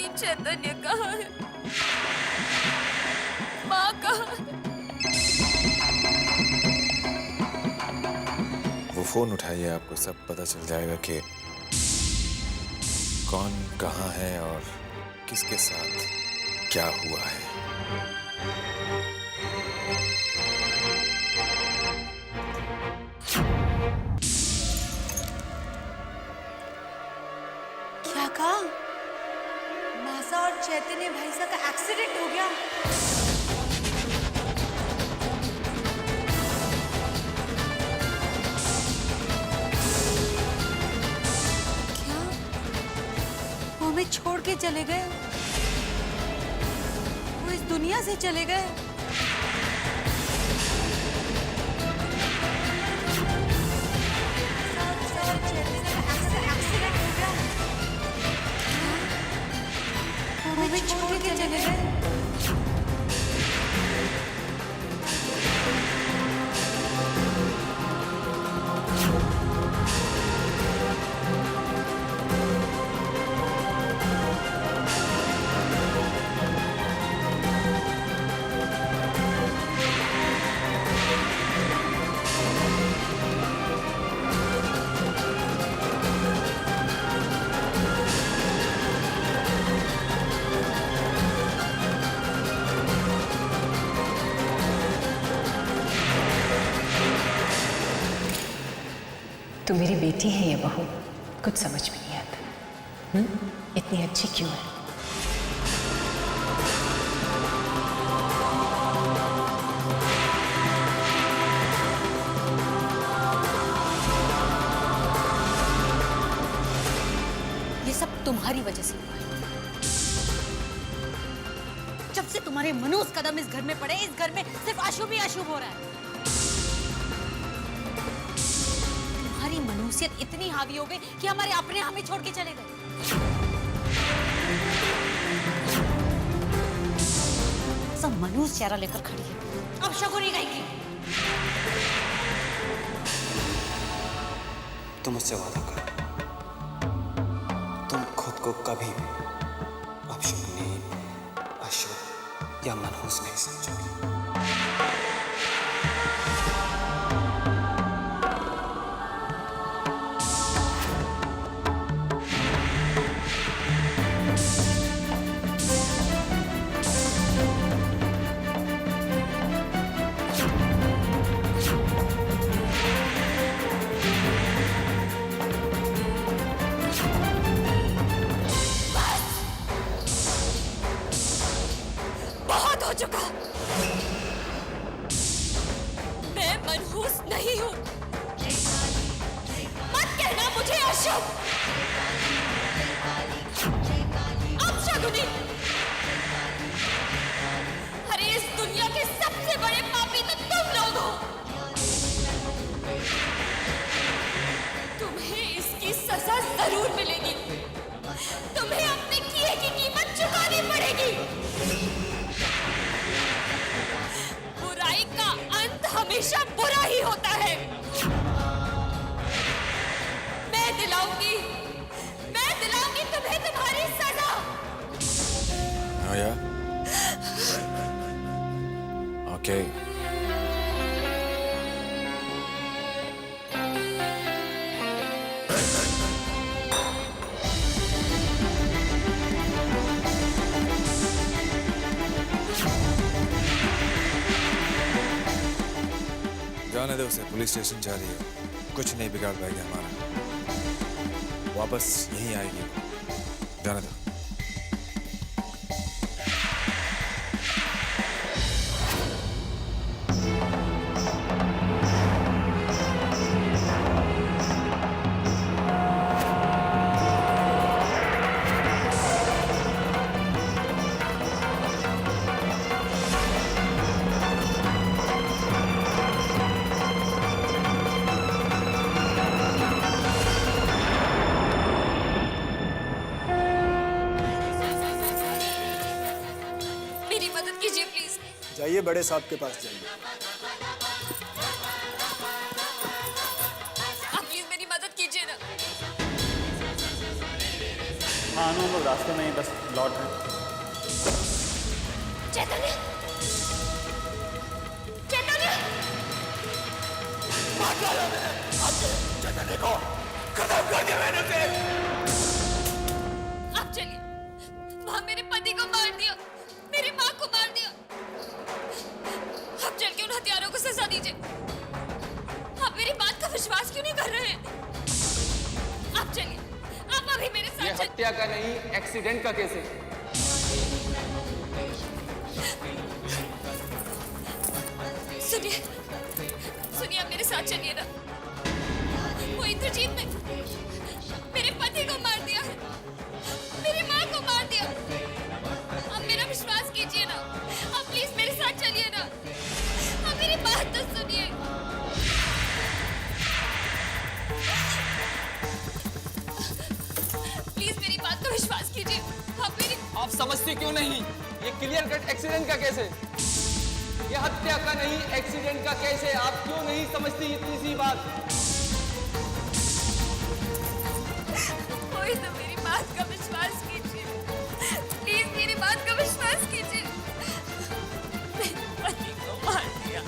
कि चैतन्य कहाँ है, माँ कहाँ है? वो फोन उठाइए, आपको सब पता चल जाएगा कि कौन कहाँ है और किसके साथ क्या हुआ है। क्या कहा? मासा और चैतन्य भाई साहब का एक्सीडेंट हो गया। क्या वो हमें छोड़ के चले गए? वो इस दुनिया से चले गए? मासा और चैतन्य का एक्सीडेंट हो गया। वो हमें छोड़ के चले गए? तो मेरी बेटी है ये बहू, कुछ समझ में नहीं आता। इतनी अच्छी क्यों है? ये सब तुम्हारी वजह से हुआ है। जब से तुम्हारे मनोज कदम इस घर में पड़े, इस घर में सिर्फ अशुभ ही अशुभ हो रहा है। तुम्हारी मनुष्यत इतनी हावी हो गई कि हमारे अपने हमें छोड़ के चले गए। सब मनोज चेहरा लेकर खड़ी है, अब शगुनी गाएगी। तुम मुझसे वादा करो, तुम खुद को कभी भी अपशगुनी, अशुभ या मनहूस नहीं समझोगी। बहुत हो चुका। मैं मनहूस नहीं हूं। मत कहना मुझे अशुभ, अपशगुनी। अरे इस दुनिया के सबसे बड़े पापी तो तुम लोग हो। तुम्हें इसकी सजा जरूर मिलेगी। तुम्हें अपने किए की कीमत चुकानी पड़ेगी। बुराई का अंत हमेशा बुरा ही होता है। मैं दिलाऊंगी तुम्हें तुम्हारी सजा। आया? ओके। जाने दो उसे, पुलिस स्टेशन जा रही है, कुछ नहीं बिगाड़ पाएगी हमारा, वापस यहीं आएगी, जाने दो। जाइए, बड़े साहब के पास जाइए। आप प्लीज मेरी मदद कीजिए ना। हाँ अनु, हम लोग रास्ते में ही बस लौट रहे हैं। चैतन्य, चैतन्य, मार डाला मैंने आपके चैतन्य को, खत्म कर दिया मैंने उसे। आप चलिए, वहां मेरे पति को मार दिया, मेरी माँ को मार दिया। आप चल के उन हत्यारों को सजा दीजिए। आप मेरी बात का विश्वास क्यों नहीं कर रहे हैं? आप चलिए, आप अभी मेरे साथ ये हत्या का नहीं, एक्सीडेंट का केस है। सुनिए, सुनिए, आप मेरे साथ चलिए ना। वो इंद्रजीत ने मेरे पति को मार दिया है, मेरी माँ को मार दिया। आप मेरा विश्वास कीजिए ना, आप प्लीज मेरे साथ चलिए ना। आप मेरी बात तो सुनिए। प्लीज मेरी बात का विश्वास कीजिए। आप समझते क्यों नहीं? ये क्लियर कट एक्सीडेंट का केस है, ये हत्या का नहीं एक्सीडेंट का केस है। आप क्यों नहीं समझती इतनी सी बात? कोई तो मेरी बात का विश्वास कीजिए, प्लीज मेरी बात का विश्वास कीजिए। मेरे पति को मार दिया।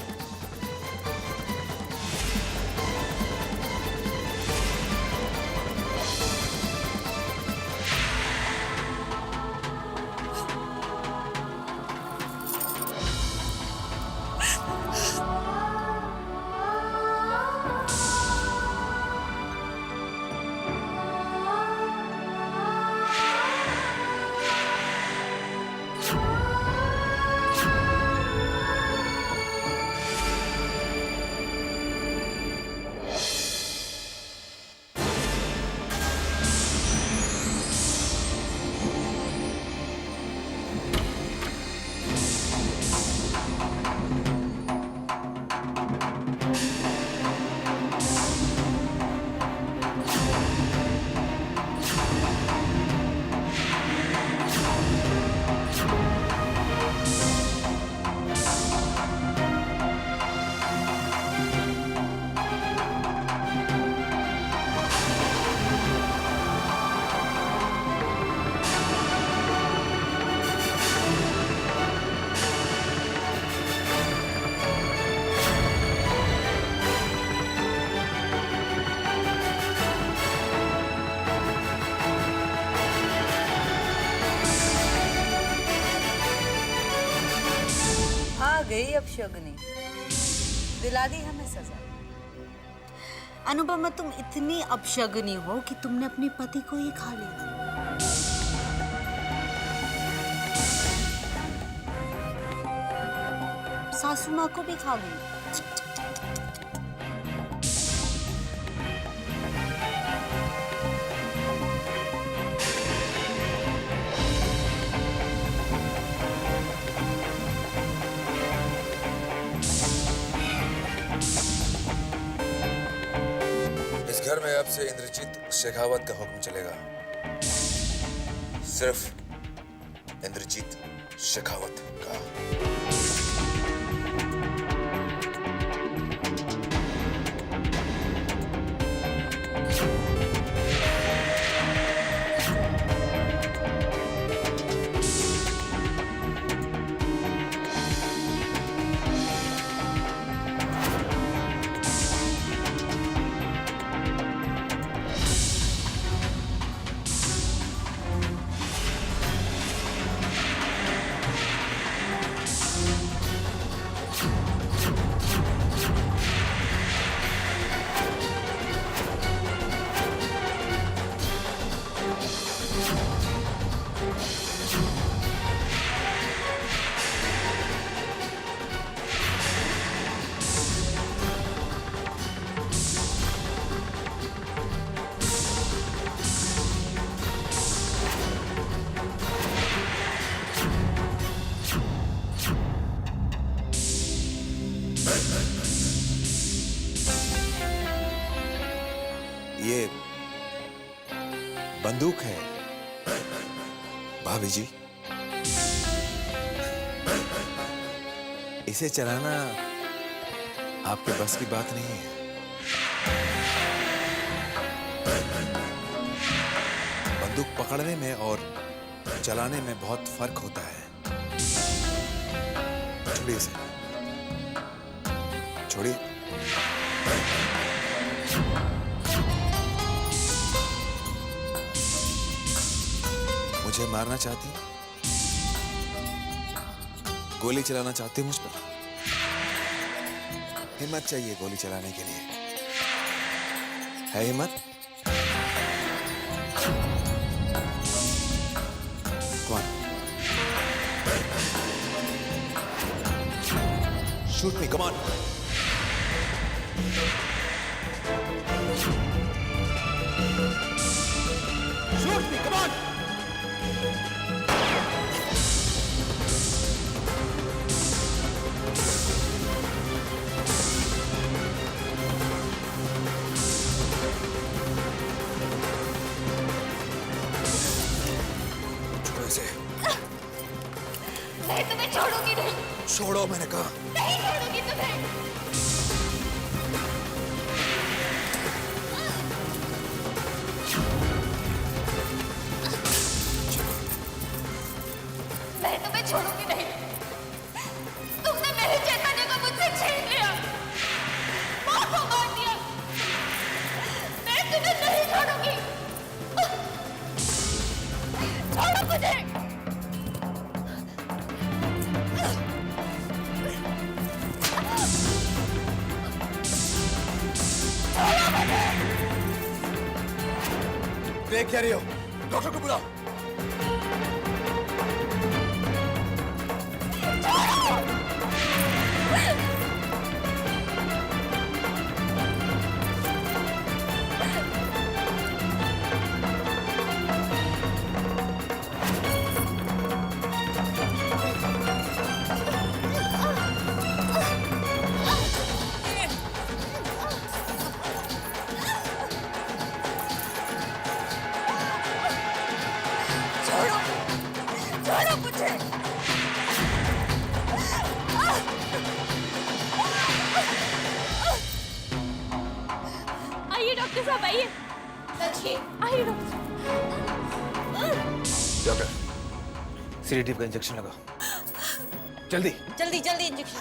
गई अब शगुनी, दिला दी हमें सजा। अनुपमा, तुम इतनी अपशगुनी हो कि तुमने अपने पति को ही खा लिया। सासू माँ को भी खा गई। घर में अब से इंद्रजीत शेखावत का हुक्म चलेगा, सिर्फ इंद्रजीत शेखावत का। ये बंदूक है भाभी जी, इसे चलाना आपके बस की बात नहीं है। बंदूक पकड़ पकड़ने में और चलाने में बहुत फर्क होता है। छोड़िए इसे, छोड़िए। मुझे मारना चाहती, गोली चलाना चाहती मुझ पर? हिम्मत चाहिए गोली चलाने के लिए, है हिम्मत? कौन? Shoot me, come on. Shoot me, come on. मैं तुम्हें छोड़ूंगी नहीं। छोड़ो, मैंने कहा। नहीं छोड़ूंगी तुम्हें। मैं तुम्हें छोड़ूंगी नहीं। तुमने मेरे चैतन्य को मुझसे छीन लिया, माँ को मार दिया। मैं तुम्हें नहीं छोड़ूंगी। छोड़ो मुझे। देख क्या रही हो? डॉक्टर को बुलाओ। छोड़ो मुझे। आइए डॉक्टर साहब, आइए। आइए डॉक्टर। डॉक्टर, सीडेटिव का इंजेक्शन लगा, जल्दी। जल्दी जल्दी इंजेक्शन।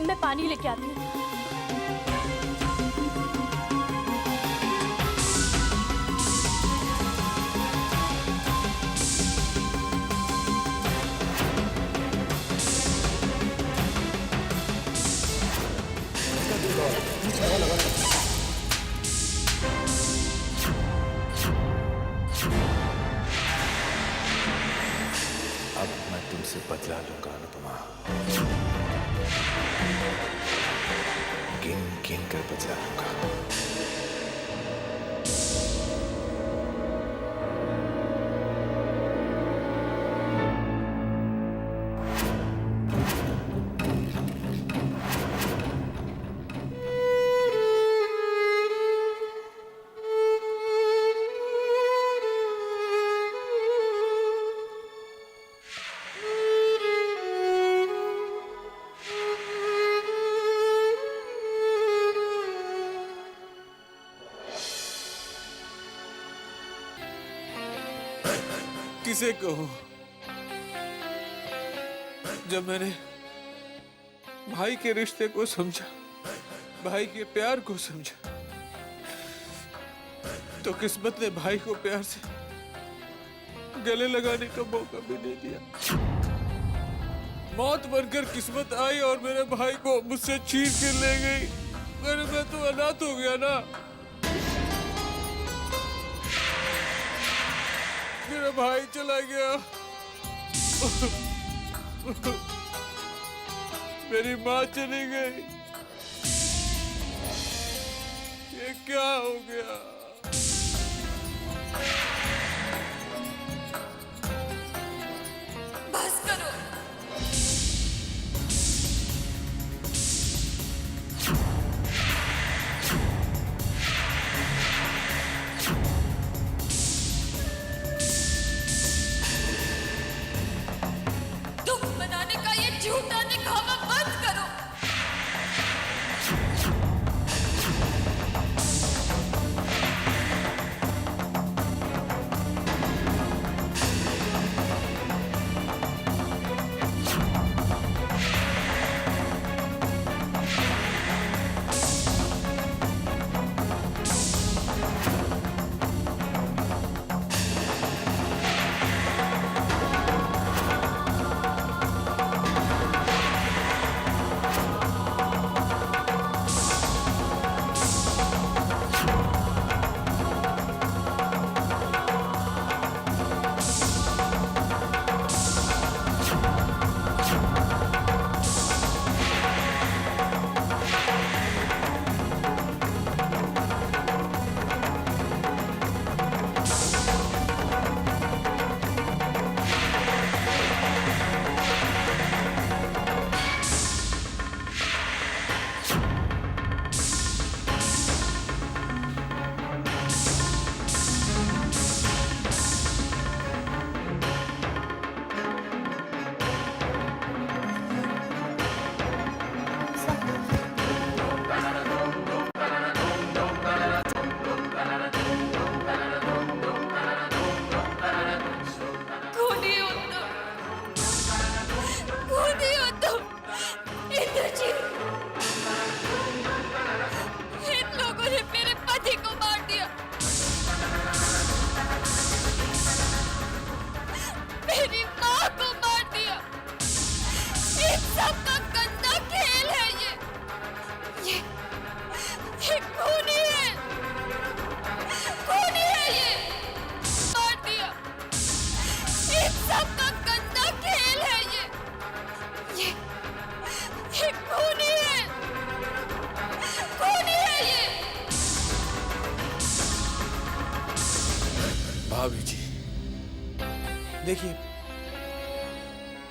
मैं पानी लेके आती हूँ। अब मैं तुमसे बदला लूंगा अनुपमा, गिन गिन कर बदला लूंगा। किसे कहूं? जब मैंने भाई के रिश्ते को समझा, भाई के प्यार को समझा, तो किस्मत ने भाई को प्यार से गले लगाने का मौका भी नहीं दिया। मौत बनकर किस्मत आई और मेरे भाई को मुझसे छीन के ले गई। मैं तो अनाथ हो गया ना। मेरा भाई चला गया, मेरी माँ चली गई। ये क्या हो गया? बस करो। दुख मनाने का ये झूठा दिखावा बंद करो। भाभी जी, देखिए,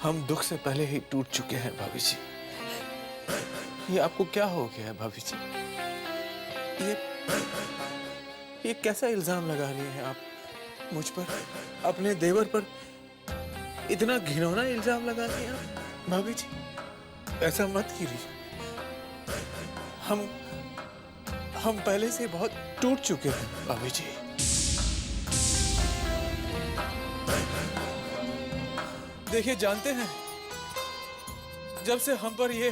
हम दुख से पहले ही टूट चुके हैं भाभी जी। ये आपको क्या हो गया है भाभी जी? ये कैसा इल्जाम लगा रही हैं आप मुझ पर, अपने देवर पर? इतना घिनौना इल्जाम लगा रही हैं आप भाभी जी? ऐसा मत कीजिए। हम पहले से बहुत टूट चुके हैं भाभी जी। देखिए, जानते हैं, जब से हम पर ये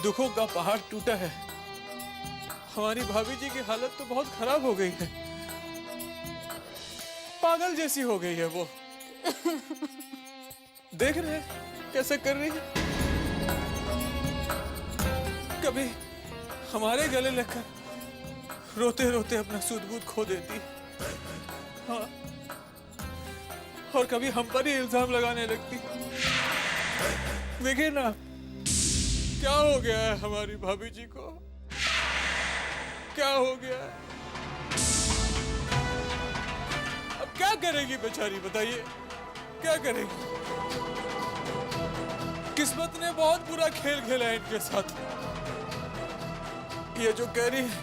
दुखों का पहाड़ टूटा है, हमारी भाभी जी की हालत तो बहुत खराब हो गई है। पागल जैसी हो गई है वो। देख रहे हैं कैसे कर रही है? कभी हमारे गले लगकर रोते रोते अपना सूध-बूध खो देती, हाँ, और कभी हम पर ही इल्जाम लगाने लगती। देखिए ना, क्या हो गया है हमारी भाभी जी को? क्या हो गया है? अब क्या करेगी बेचारी, बताइए, क्या करेगी? किस्मत ने बहुत बुरा खेल खेला है इनके साथ। ये जो कह रही है,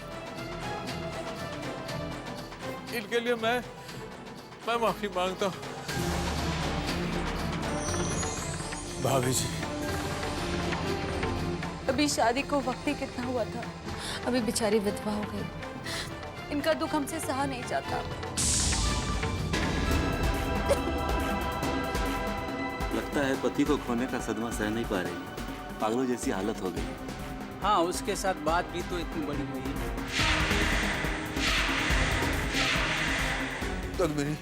इनके लिए मैं माफी मांगता हूं भाभी जी। अभी शादी को वक्त ही कितना हुआ था, अभी बेचारी विधवा हो गई। इनका दुख हमसे सहा नहीं जाता। लगता है पति को खोने का सदमा सह नहीं पा रही। पागलों जैसी हालत हो गई। हाँ, उसके साथ बात भी तो इतनी बड़ी हुई। तन्वी,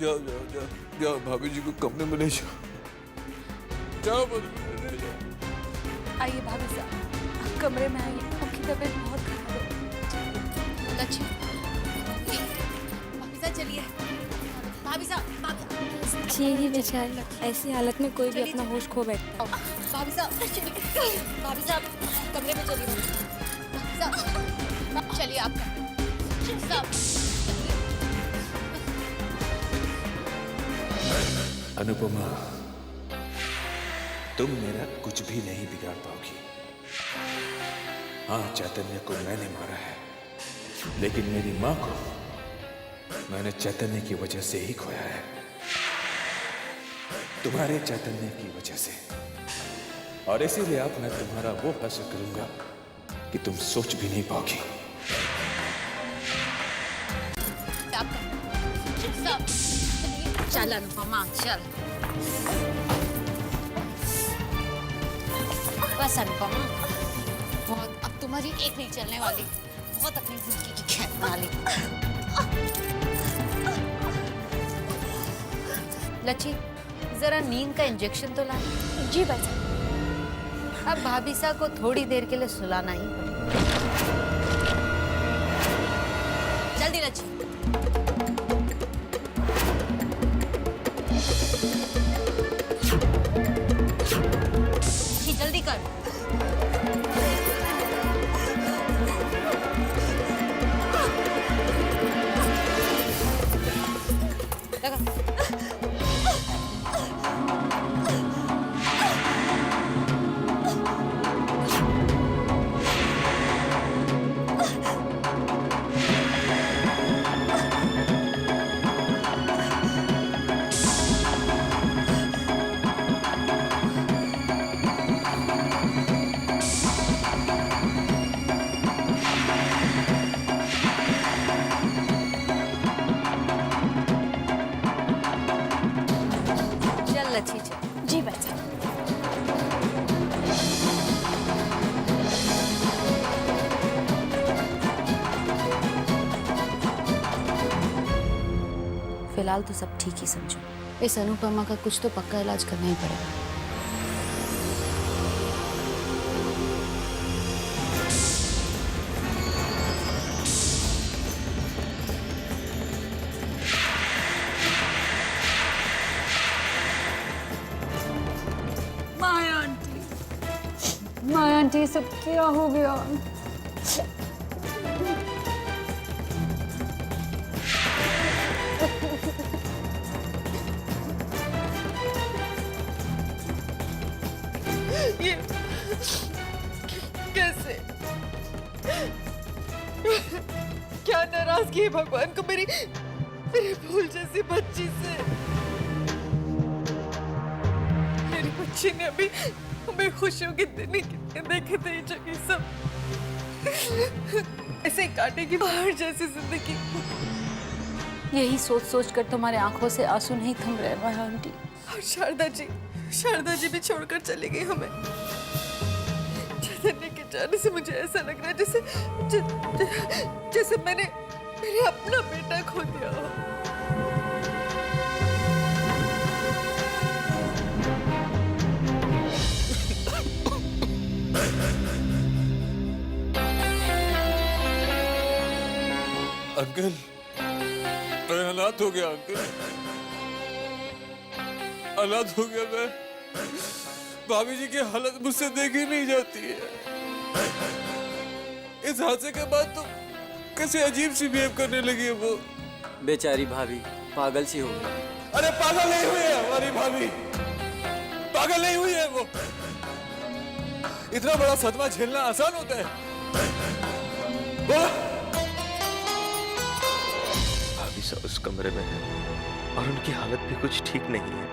जाओ जाओ जाओ जाओ, भाभी जी को कमरे में ले जाओ, जाओ बदलू ले जाओ। आइए भाभी साहब, कमरे में आइए, आपकी तबीयत बहुत खराब है। लच्छी, भाभी साहब चलिए। भाभी साहब, यही बेचारी, ऐसी हालत में कोई भी अपना होश खो बैठता है। भाभी साहब भाभी साहब कमरे में चलिए। भाभी साहब चलिए, आप साहब। अनुपमा, तुम मेरा कुछ भी नहीं बिगाड़ पाओगी। हाँ, चैतन्य को मैंने मारा है, लेकिन मेरी माँ को मैंने चैतन्य की वजह से ही खोया है, तुम्हारे चैतन्य की वजह से। और इसीलिए अब मैं तुम्हारा वो हासिल करूंगा कि तुम सोच भी नहीं पाओगी। चल अनुपमा, चल। बस अनुपमा, बहुत, अब तुम्हारी एक नहीं चलने वाली, बहुत अपनी जिंदगी की खैर वाली। लच्छी, जरा नींद का इंजेक्शन तो ला। जी भाई साहब। अब भाभी साहब को थोड़ी देर के लिए सुलाना ही पड़ेगा। जल्दी लच्छी। जल्दी कर। लगा। जी भाई साहब। फिलहाल तो सब ठीक ही समझो। इस अनुपमा का कुछ तो पक्का इलाज करना ही पड़ेगा। माया आंटी, सब क्या हो गया? ये कैसे? क्या नाराजगी है भगवान को मेरी भूल जैसी बच्ची से। मेरी बच्ची ने अभी हमें खुशियों के दिन ही कितने देखे थे, ये जगह सब ऐसे कांटे की पहाड़ जैसी जिंदगी। यही सोच सोच कर तुम्हारे आंखों से आंसू नहीं थम रहे माया आंटी। और शारदा जी भी छोड़कर चली गई हमें। चैतन्य के जाने से मुझे ऐसा लग रहा है जैसे मैंने अपना बेटा खो दिया हो। अंकल, मैं अनाथ हो गया अंकल, अनाथ हो गया मैं। भाभी जी की हालत मुझसे देखी नहीं जाती है। इस हादसे के बाद तो कैसे अजीब सी बिहेव करने लगी है वो। बेचारी भाभी पागल सी हो गई। अरे पागल नहीं हुई है हमारी भाभी, पागल नहीं हुई है वो। इतना बड़ा सदमा झेलना आसान होता है? बोला। भाभी साहब उस कमरे में है और उनकी हालत भी कुछ ठीक नहीं है।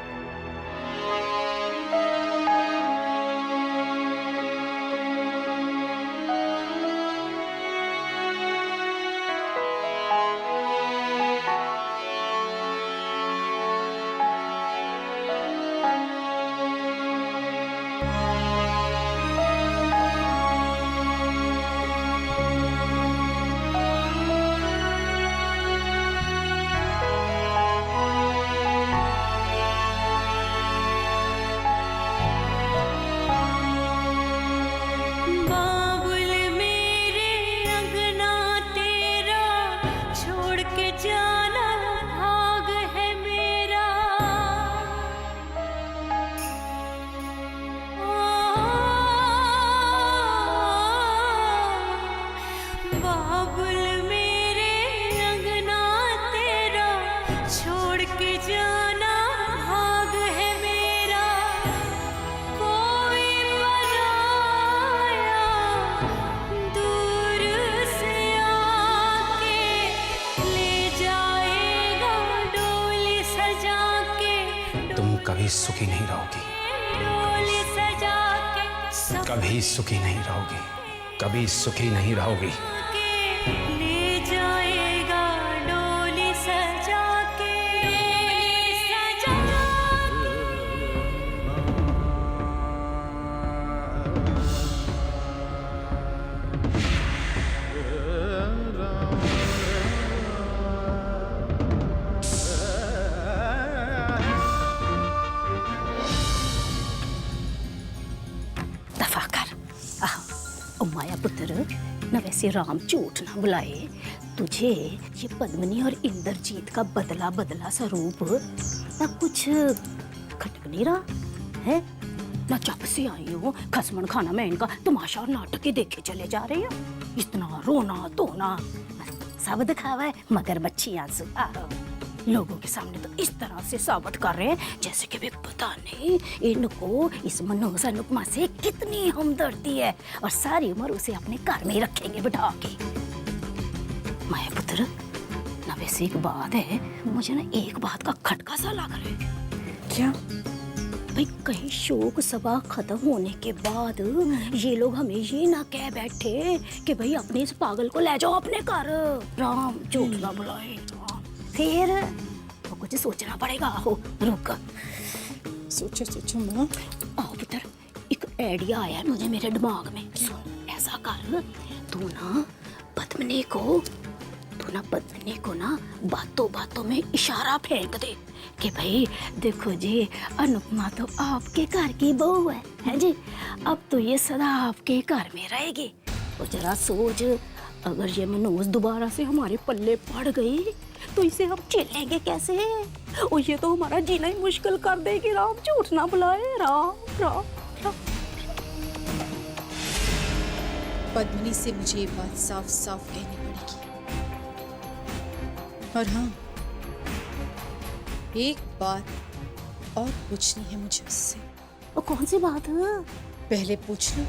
कभी सुखी नहीं रहोगी, कभी सुखी नहीं रहोगी, कभी सुखी नहीं रहोगी। दफा कर। ओ माया पुत्र, न वैसे राम झूठ ना बुलाए, तुझे ये पद्मिनी और इंद्रजीत का बदला बदला सा रूप ना कुछ खटक नहीं रहा है? ना जब से आई हो खसमन खाना में इनका तमाशा और नाटक ही देखे चले जा रहे हो। इतना रोना धोना सब दिखावा है, मगर बच्ची आंसू लोगों के सामने तो इस तरह से साबित कर रहे हैं जैसे कि भी पता नहीं इनको इस मनोज अनुपमा से कितनी हमदर्दी है और सारी उम्र उसे अपने घर में ही रखेंगे बिठा के। माया पुत्र, ना वैसे एक बात है, मुझे ना एक बात का खटका सा लग रहा है। क्या? भाई कहीं शोक सभा खत्म होने के बाद ये लोग हमें ये ना कह बैठे कि भाई अपने इस पागल को ले जाओ अपने घर, राम झूठ ना बुलाए। फिर तो कुछ सोचना पड़ेगा। हो रुक, सोचो सोचो माँ। आओ पुत्र, एक आइडिया आया है मुझे मेरे दिमाग में। सुन, ऐसा कर, तू ना पद्मिनी को ना बातों बातों में इशारा फेंक दे कि भाई देखो जी, अनुपमा तो आपके घर की बहू है जी, अब तो ये सदा आपके घर में रहेगी। और जरा सोच, अगर ये मनोज दोबारा से हमारे पल्ले पड़ गई तो इसे हम झेलेंगे कैसे? और ये तो हमारा जीना ही मुश्किल कर देगी। राम झूठ ना बुलाए, राम राम राम। पद्मिनी से मुझे ये बात साफ साफ कहनी पड़ेगी। और हाँ, एक बात और पूछनी है मुझे उससे। और कौन सी बात है? पहले पूछ लो,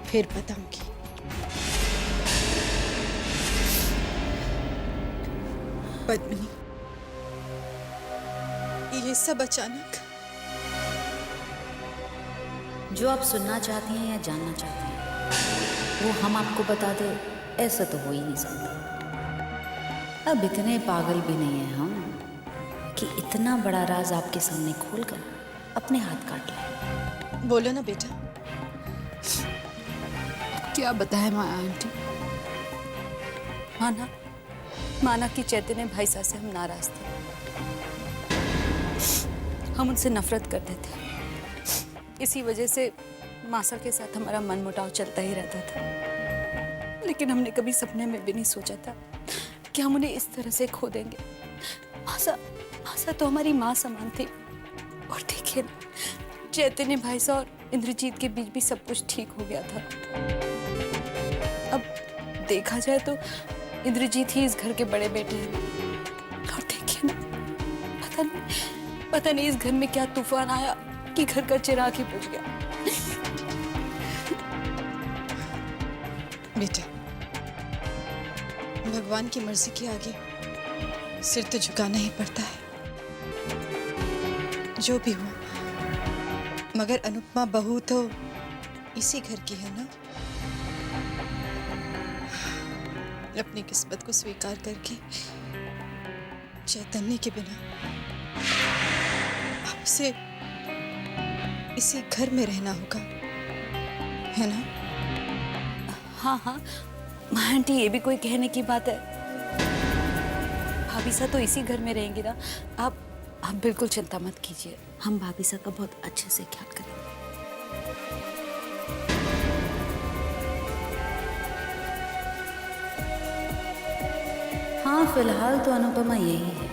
फिर बताऊंगी। पद्मिनी, ये सब अचानक? जो आप सुनना चाहती हैं या जानना चाहती हैं वो हम आपको बता दे, ऐसा तो हो ही नहीं सकता। अब इतने पागल भी नहीं हैं हम कि इतना बड़ा राज आपके सामने खोलकर अपने हाथ काट लें। बोलो ना बेटा। क्या बताए माया आंटी? माना कि चैतन्य भाई साहब से हम नाराज थे, हम उनसे नफरत करते थे। इसी वजह से मासा के साथ हमारा मनमुटाव चलता ही रहता था। लेकिन हमने कभी सपने में भी नहीं सोचा था कि हम उन्हें इस तरह से खो देंगे। मासा तो हमारी माँ समान थी। और देखिए, चैतन्य भाई साहब और इंद्रजीत के बीच भी सब कुछ ठीक हो गया था। अब देखा जाए तो इंद्रजीत ही इस घर के बड़े बेटे हैं। और देखिए ना, पता नहीं इस घर में क्या तूफान आया कि घर का चिराग ही बुझ गया। बेटा, भगवान की मर्जी के आगे सिर तो झुकाना ही पड़ता है। जो भी हो, मगर अनुपमा बहू तो इसी घर की है ना। अपनी किस्मत को स्वीकार करके चैतन्य के बिना अब उसे इसी घर में रहना होगा, है ना? हाँ, आंटी, ये भी कोई कहने की बात है? भाभी सा तो इसी घर में रहेंगी ना। आप बिल्कुल चिंता मत कीजिए, हम भाभी सा का बहुत अच्छे से ख्याल करेंगे। हाँ, फिलहाल तो अनुपमा यही है,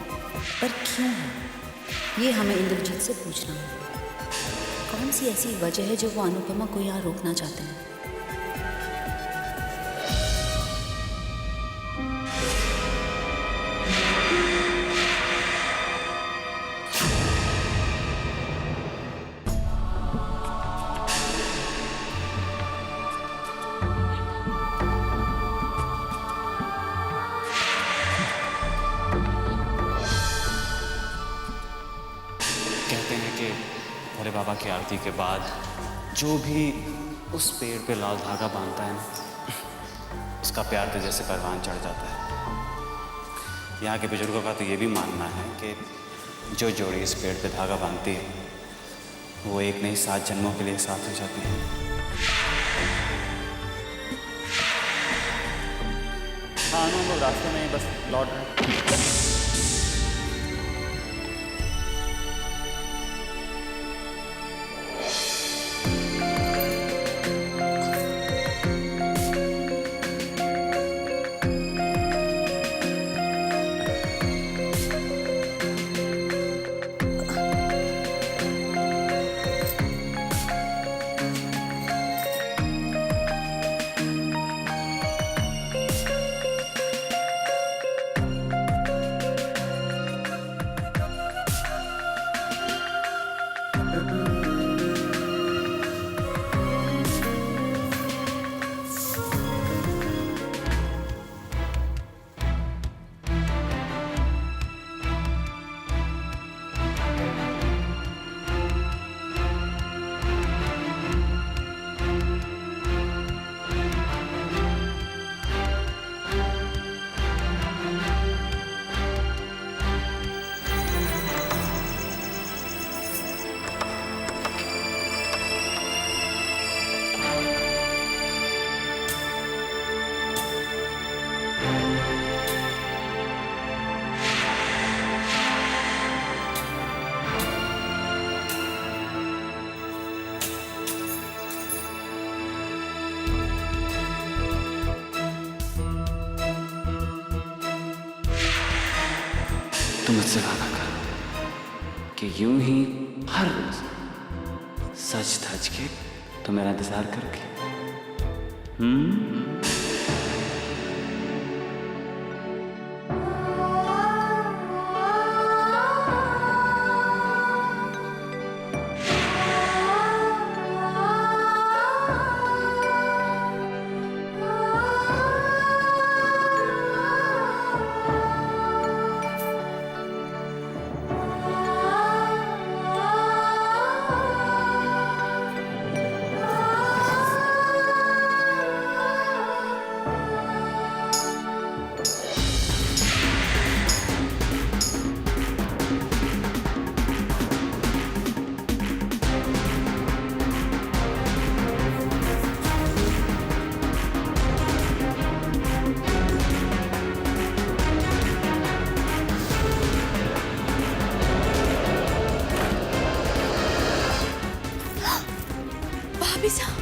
पर क्यों है ये हमें इंद्रजीत से पूछना होगा। कौन सी ऐसी वजह है जो वो अनुपमा को यहाँ रोकना चाहते हैं? कहते हैं कि भोले बाबा की आरती के बाद जो भी उस पेड़ पे लाल धागा बांधता है ना, उसका प्यार तो जैसे परवान चढ़ जाता है। यहाँ के बुजुर्गों का तो ये भी मानना है कि जो जोड़ी इस पेड़ पे धागा बांधती है वो एक नहीं 7 जन्मों के लिए साथ हो जाती है। हाँ हम लोग रास्ते में ही बस लौट रहे हैं। तुम मुझसे वादा करो कि यूं ही हर रोज सच धज के तुम मेरा इंतजार करोगे। भाभी साहब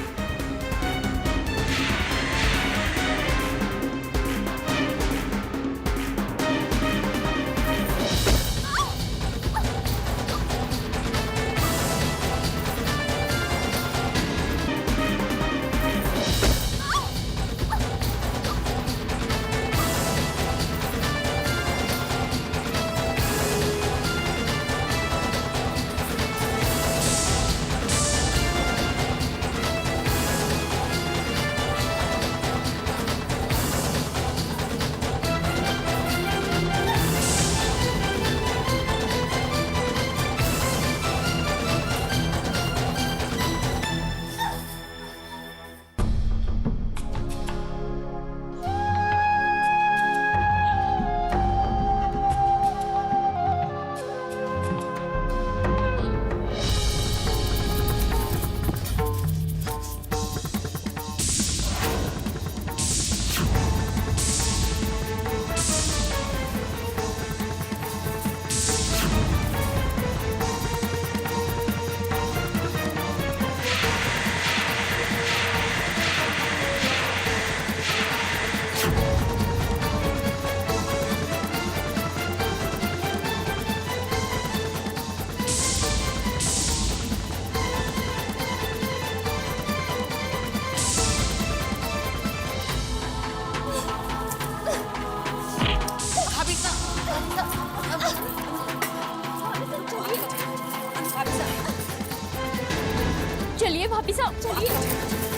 चलिए भाभी साहब चलिए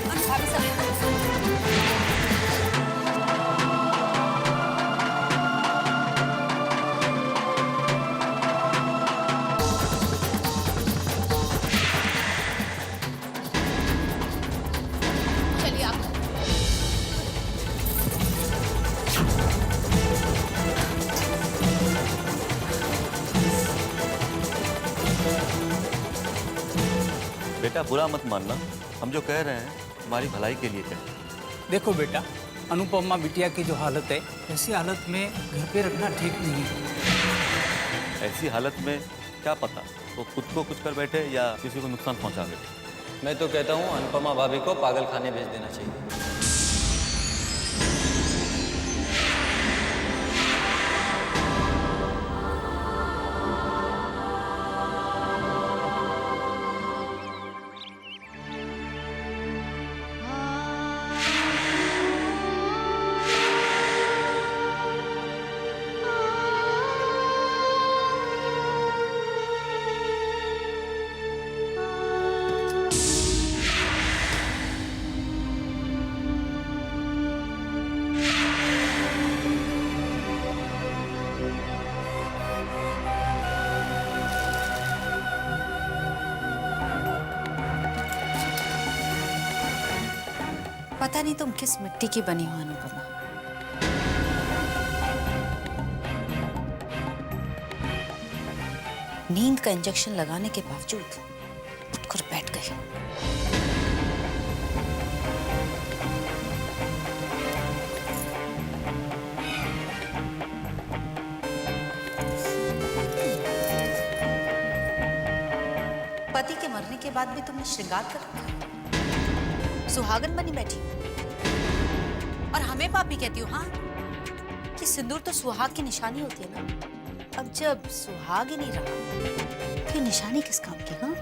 भाभी साहब बेटा बुरा मत मानना, हम जो कह रहे हैं हमारी भलाई के लिए कह रहे हैं। देखो बेटा, अनुपमा बिटिया की जो हालत है, ऐसी हालत में घर पे रखना ठीक नहीं है। ऐसी हालत में क्या पता वो खुद को कुछ कर बैठे या किसी को नुकसान पहुंचा बैठे। मैं तो कहता हूँ अनुपमा भाभी को पागल खाने भेज देना चाहिए। पता नहीं तुम किस मिट्टी की बनी हो अनुपमा। नींद का इंजेक्शन लगाने के बावजूद उठकर बैठ गई। पति के मरने के बाद भी तुमने श्रृंगार कर रखा है, सुहागन बनी बैठी और हमें पापी कहती हो। हाँ, कि सिंदूर तो सुहाग की निशानी होती है ना। अब जब सुहाग ही नहीं रहा तो निशानी किस काम की? हाँ,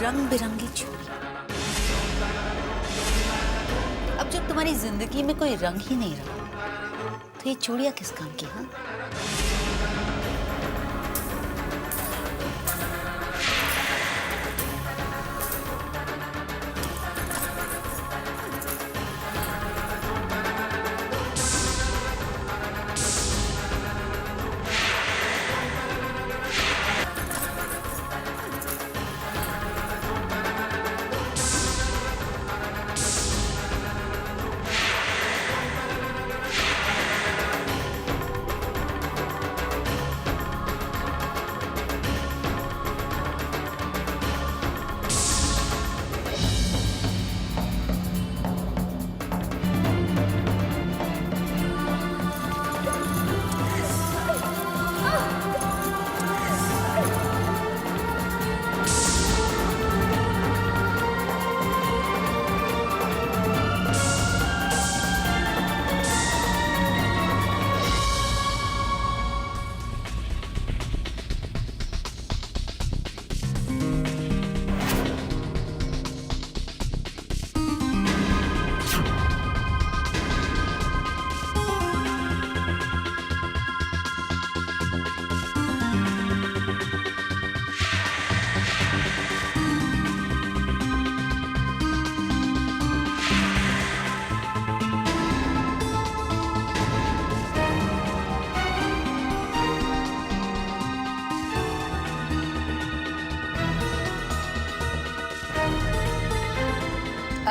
रंग बिरंगी चूड़ी। अब जब तुम्हारी जिंदगी में कोई रंग ही नहीं रहा तो ये चूड़ियां किस काम की? हाँ,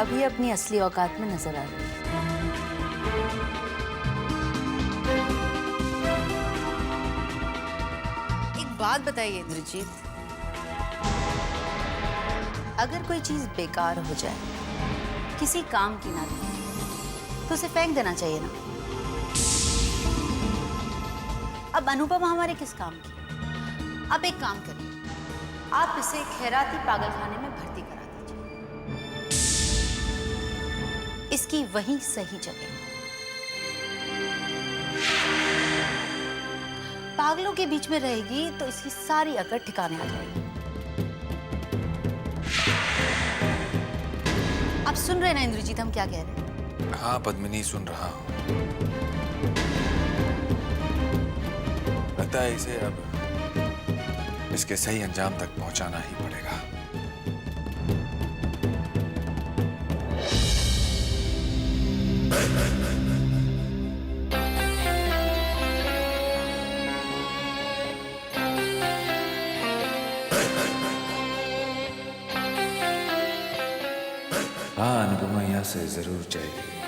अभी अपनी असली औकात में नजर आ रही है। एक बात बताइए इंद्रजीत, अगर कोई चीज बेकार हो जाए, किसी काम की ना रहे, तो उसे फेंक देना चाहिए ना। अब अनुपमा हमारे किस काम की? आप एक काम करिए, आप इसे खैराती पागलखाने में भर्ती करा दीजिए। इसकी वही सही जगह है। पागलों के बीच में रहेगी तो इसकी सारी अकड़ ठिकाने आ जाएगी। आप सुन रहे हैं ना इंद्रजीत, हम क्या कह रहे हैं? हाँ पद्मिनी, सुन रहा हूँ। लगता है इसे अब इसके सही अंजाम तक पहुंचाना ही पड़ेगा। हाँ, अनुपमा यहाँ से जरूर जाएगी,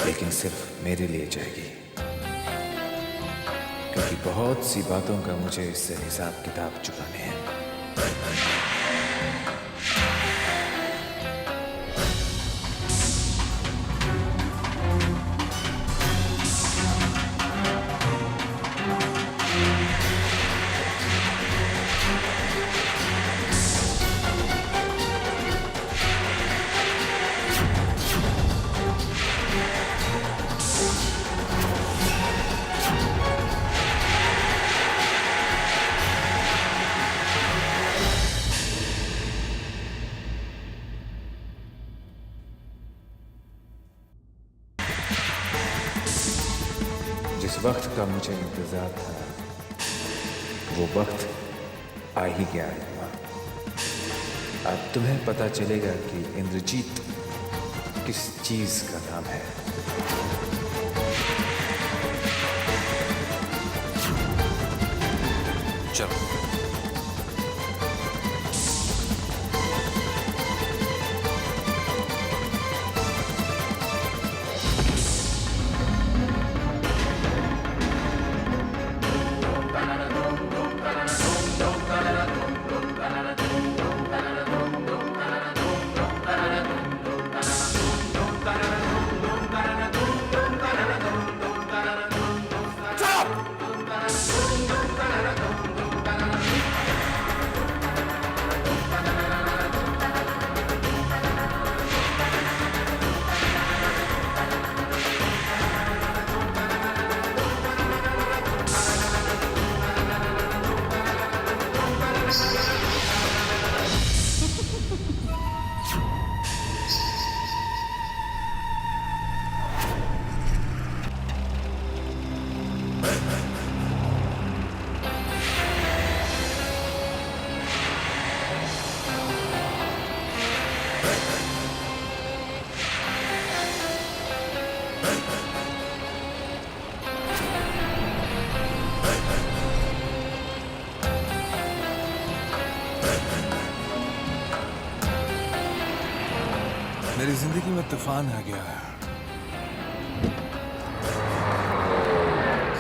लेकिन सिर्फ मेरे लिए जाएगी, क्योंकि बहुत सी बातों का मुझे इससे हिसाब किताब चुकाने हैं। जिस वक्त का मुझे इंतजार था वो वक्त आ ही गया अनुपमा। अब तुम्हें पता चलेगा कि इंद्रजीत किस चीज का नाम है। चलो। मेरी जिंदगी में तूफान आ गया है,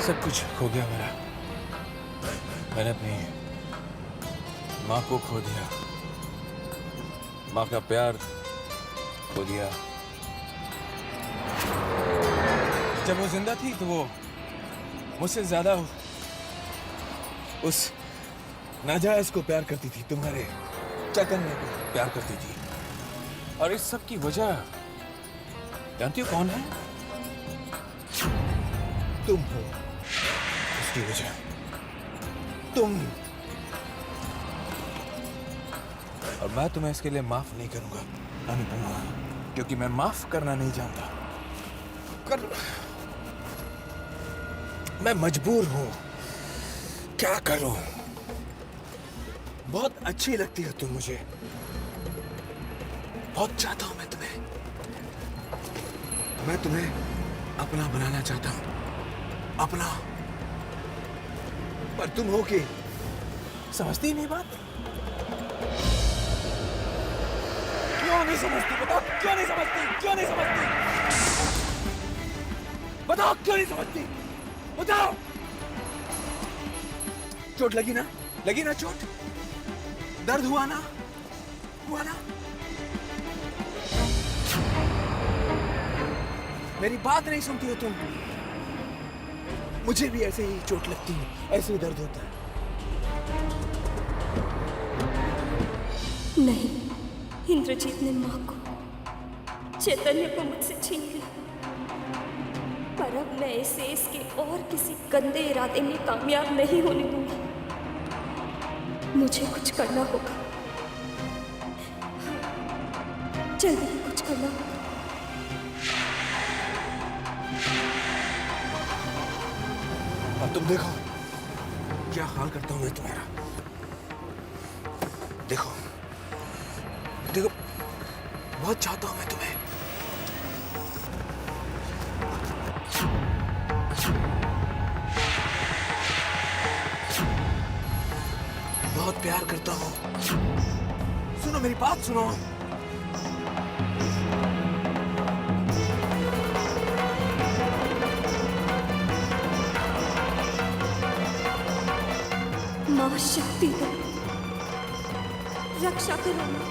सब कुछ खो गया मेरा। मैंने अपनी माँ को खो दिया, माँ का प्यार खो दिया। जब वो जिंदा थी तो वो मुझसे ज्यादा उस नाजायज को प्यार करती थी, तुम्हारे चैतन्य को प्यार करती थी। और इस सब की वजह जानती हो कौन है? तुम हो इसकी वजह, तुम। और मैं तुम्हें इसके लिए माफ नहीं करूंगा अनुपमा, क्योंकि मैं माफ करना नहीं जानता। मैं मजबूर हूं, क्या करूं? बहुत अच्छी लगती हो तुम मुझे, बहुत चाहता हूं मैं तुम्हें अपना बनाना चाहता हूं, अपना। पर तुम हो कि समझती नहीं बात। क्यों नहीं समझती? बताओ क्यों नहीं समझती? क्यों नहीं समझती? बताओ क्यों नहीं समझती? बताओ। चोट लगी ना? लगी ना चोट? दर्द हुआ ना? हुआ ना? मेरी बात नहीं सुनती हो तुम। मुझे भी ऐसे ही चोट लगती है, ऐसे ही दर्द होता है। नहीं, इंद्रजीत ने माँ को, चैतन्य को मुझसे छीन लिया। पर अब मैं इसे इसके और किसी गंदे इरादे में कामयाब नहीं होने दूंगी। मुझे कुछ करना होगा, जल्दी ही कुछ करना होगा। अब तुम देखो क्या हाल करता हूँ मैं तुम्हारा। देखो देखो, बहुत चाहता हूँ मैं तुम्हें। बहुत प्यार करता हूँ। सुनो मेरी बात सुनो। माँ शक्ति दो, रक्षा करो माँ।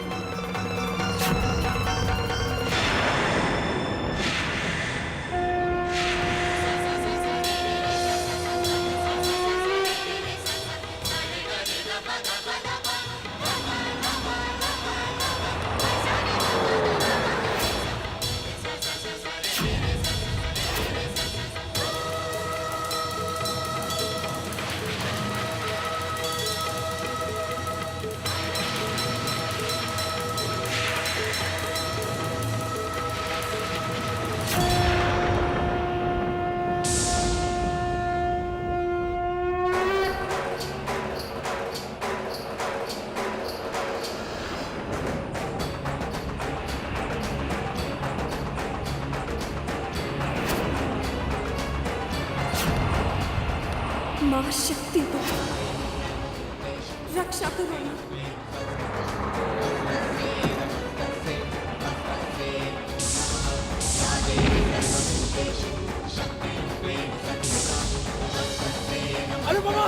माँ शक्ति दो, रक्षा करो माँ। अनुपमा,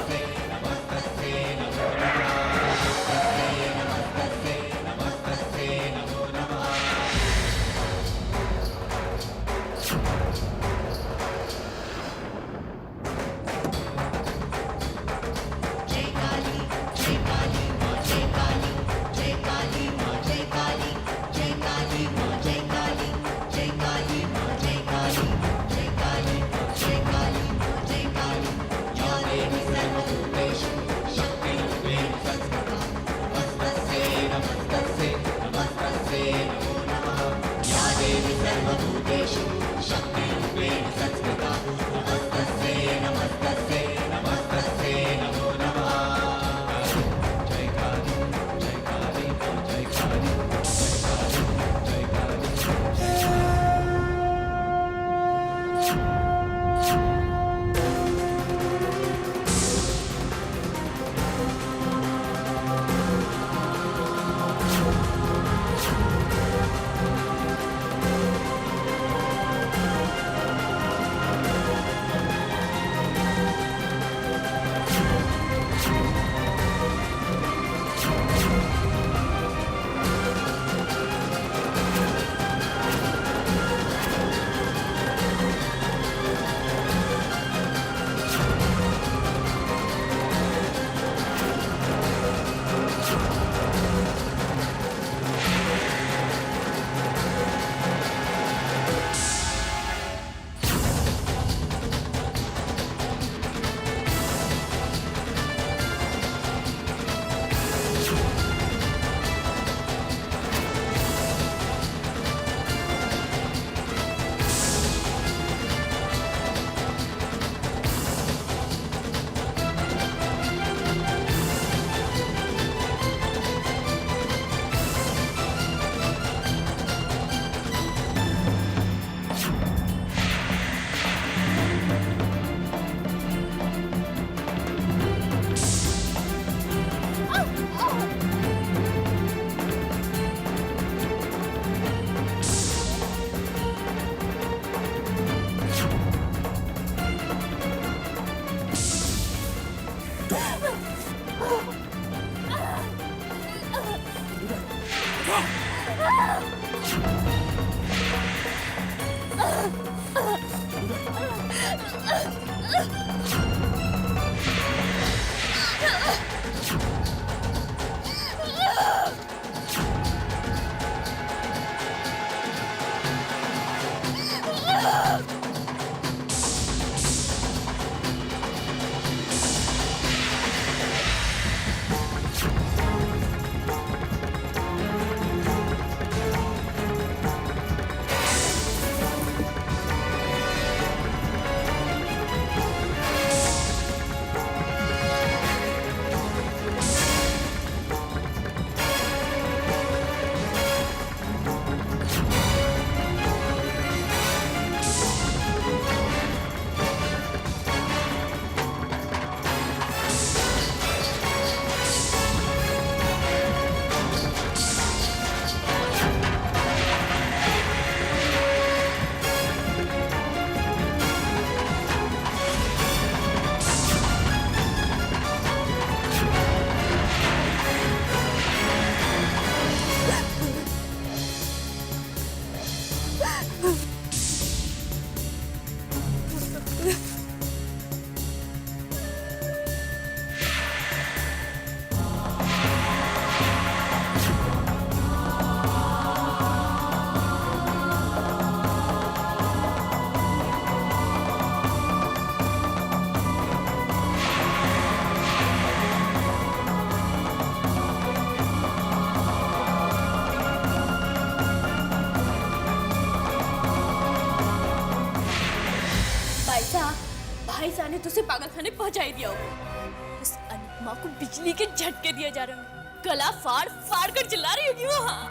भाईजान ने तुझे पागल खाने पहुंचा ही दिया होगा। उस अनुपमा को बिजली के झटके दिए जा रहे होंगे, गला फाड़ फाड़ कर चिल्ला रही होगी वो। हाँ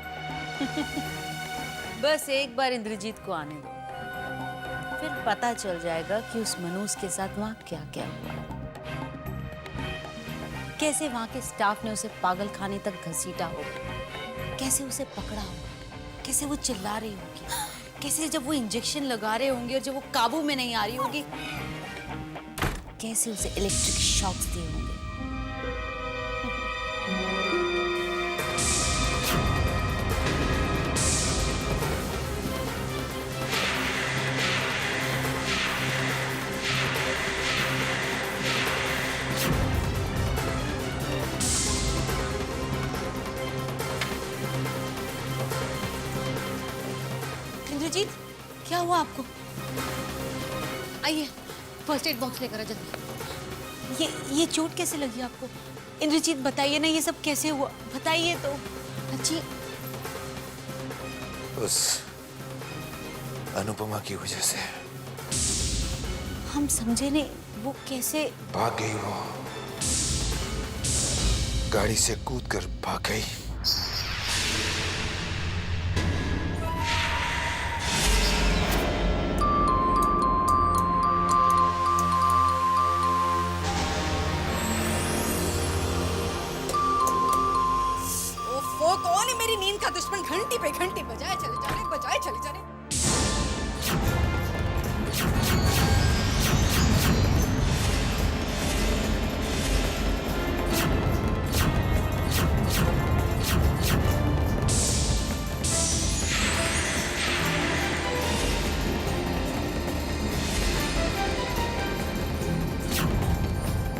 बस एक बार इंद्रजीत को आने दो, फिर पता चल जाएगा कि उस मनोज के साथ वहां क्या क्या हुआ, कैसे वहां के स्टाफ ने उसे पागल खाने तक घसीटा होगा, कैसे उसे पकड़ा होगा, कैसे वो चिल्ला रही होगी, कैसे जब वो इंजेक्शन लगा रहे होंगे और जब वो काबू में नहीं आ रही होगी, कैसे उसे इलेक्ट्रिक शॉक्स दिए होंगे। इंद्रजीत, क्या हुआ आपको? आइए, फर्स्ट एड बॉक्स लेकर आ जल्दी। ये चोट कैसे लगी आपको? इंद्रजीत बताइए ना, ये सब कैसे हुआ, बताइए तो। अच्छी उस अनुपमा की वजह से। हम समझे नहीं, वो कैसे? भाग गई वो, गाड़ी से कूदकर भाग गई। वो कौन है मेरी नींद का दुश्मन? घंटी पे घंटी बजाए चले जा रहे, बजाए चले जा रहे।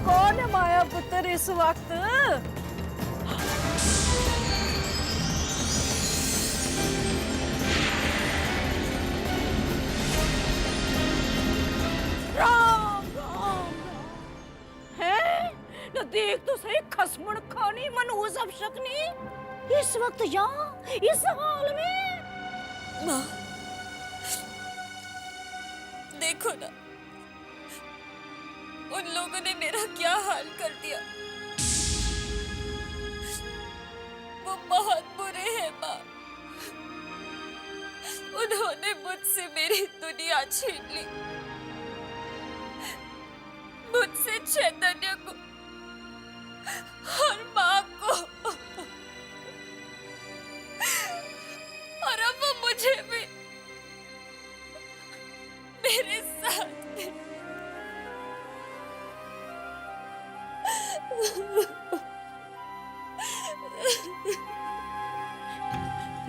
कौन है माया पुत्र इस वक्त? देख तो सही, खसमण खानी मनहूस अपशकनी इस वक्त यहाँ इस हाल में। माँ, देखो ना, उन लोगों ने मेरा क्या हाल कर दिया। वो बहुत बुरे हैं माँ। उन्होंने मुझसे मेरी दुनिया छीन ली, मुझसे चैतन्य को और माँ को, और अब वो मुझे भी मेरे साथ में।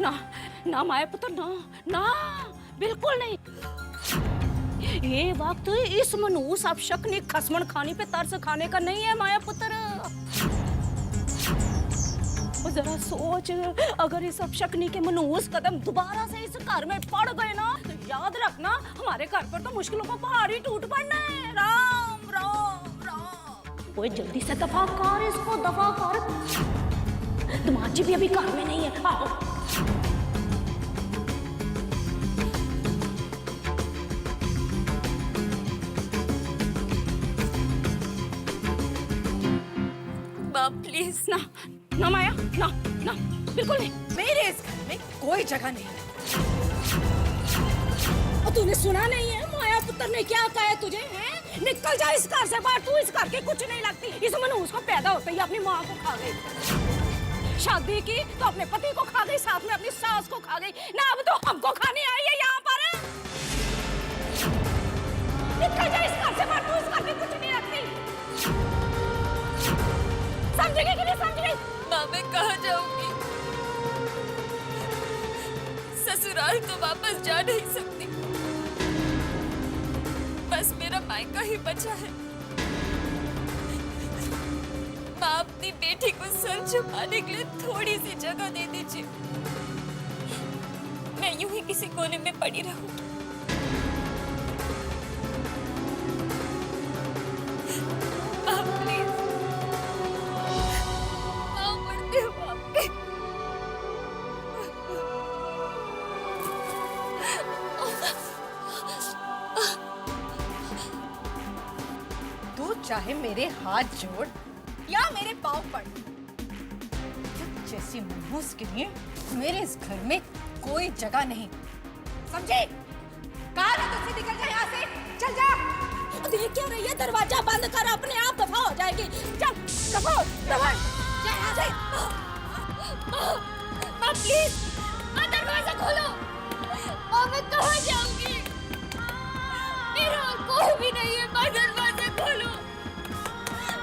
ना ना माया पुत्र, ना ना, बिल्कुल नहीं। ये वक्त इस मनहूस अपशकनी खसमण खाने पे तरस खाने का नहीं है माया पुत्र। जरा सोच, अगर इस अपशकनी के मनहूस कदम दोबारा से इस घर में पड़ गए ना, तो याद रखना हमारे घर पर तो मुश्किलों का पहाड़ ही टूट पड़ना है। राम राम राम। कोई जल्दी से दफा कर इसको, दफा कर। दमाजी भी अभी घर में नहीं है। आओ। प्लीज ना ना माया, ना ना, बिल्कुल नहीं। मेरे इस घर में कोई जगह नहीं है। और तूने सुना नहीं है माया पुत्र ने क्या कहा है तुझे? हैं? निकल जा इस घर से बाहर, तू इस घर के कुछ नहीं लगती। इस मनहूस को पैदा होते ही अपनी माँ को खा गई, शादी की तो अपने पति को खा गई, साथ में अपनी सास को खा गई ना, अब तो हमको खाने आई है यहाँ पर। निकल जा इस घर से बाहर, तू इस घर के कुछ नहीं लगती। समझेगी कि नहीं समझेगी? माँ, मैं कहाँ जाऊंगी? ससुराल तो वापस जा नहीं सकती, बस मेरा मायका ही बचा है। माँ, अपनी बेटी को सर झुकाने के लिए थोड़ी सी जगह दे दीजिए, मैं यूं ही किसी कोने में पड़ी रहूं। माँ प्लीज, माँ मरते हो आपके। चाहे मेरे हाथ जोड़ या मेरे पांव पड़, जैसी मनहूस के लिए मेरे इस घर में कोई जगह नहीं, समझे? कहा ना तुझसे निकल जा यहाँ से, चल जा। देख क्या रही है, दरवाजा बंद कर, अपने आप दफा हो जाएगी। चल दफा हो, दफा जा यहाँ से। माँ प्लीज, माँ दरवाजा खोलो। और मैं कहाँ जाऊंगी? मेरा और कोई भी नहीं है। माँ दरवाजा खोलो।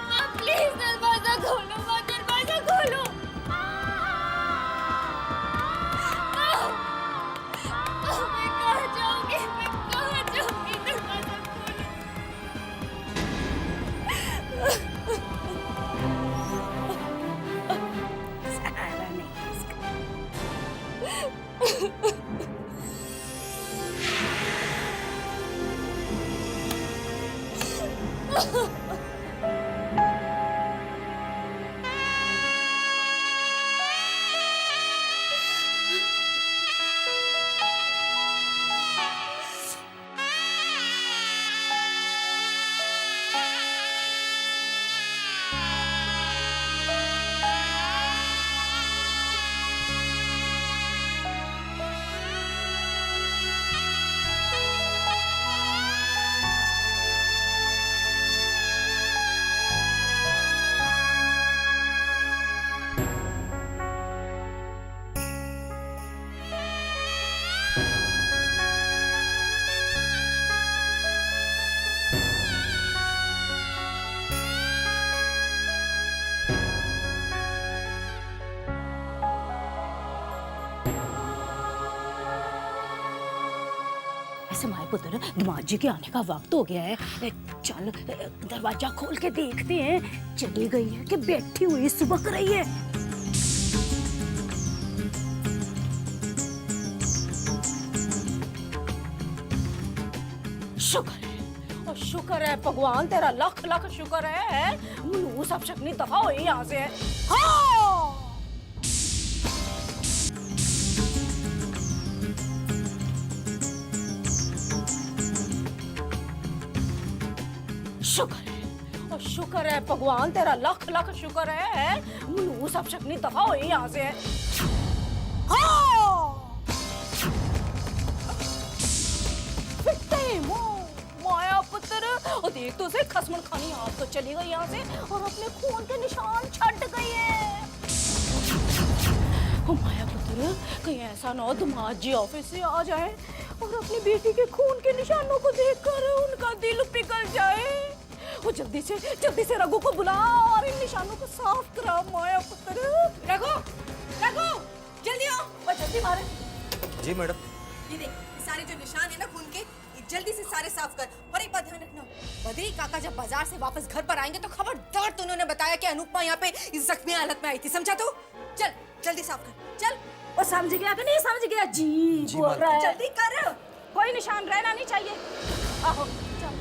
माँ प्लीज दरवाजा खोलो। माँ दरवाजा खोलो। मैं कहाँ जाऊंगी? मैं कहाँ जाऊंगी? दरवाजा खोलो। सहारा नहीं है इसका। ऐसे माए पुत्र, दमाजी के आने का वक्त हो गया है। चल दरवाजा खोल के देखते हैं, चली गई है कि बैठी हुई सुबक रही है। शुक्र है, और शुक्र है भगवान तेरा, लाख लाख शुक्र है। मनहूस अब शक्नी दफा हुई यहाँ से। हाँ! शुक्र है, और शुक्र है भगवान तेरा, लाख लाख शुक्र है। मनहूस अब शक्नी दफा हुई यहाँ से। हाँ! माया पुत्र, और देख तो से खसमन खानी आप तो चली गई यहाँ से और अपने खून के निशान छट गई है। ओ माया पुत्र, कहीं ऐसा ना हो दमाद जी ऑफिस से आ जाए और अपनी बेटी के खून के निशानों को देखकर उनका दिल पिघल जाए। वो जल्दी से रघु को बुला और इन निशानों को साफ करा। माया पुत्र, रघु जल्दी आओ और जल्दी मारे। जी मैडम। ये देख, सारे जो निशान है ना खून के, जल्दी से सारे साफ कर। और एक बात ध्यान रखना, बद्री काका जब बाजार से वापस घर पर आएंगे तो खबरदार तो उन्होंने बताया कि अनुपमा यहाँ पे इस जख्मी हालत में आई थी, समझा? तो चल जल्दी साफ कर, चल। वो समझ गया कि नहीं समझ गया? जी बोल रहा है। जल्दी कर, कोई निशान रहना नहीं चाहिए। आहो चल।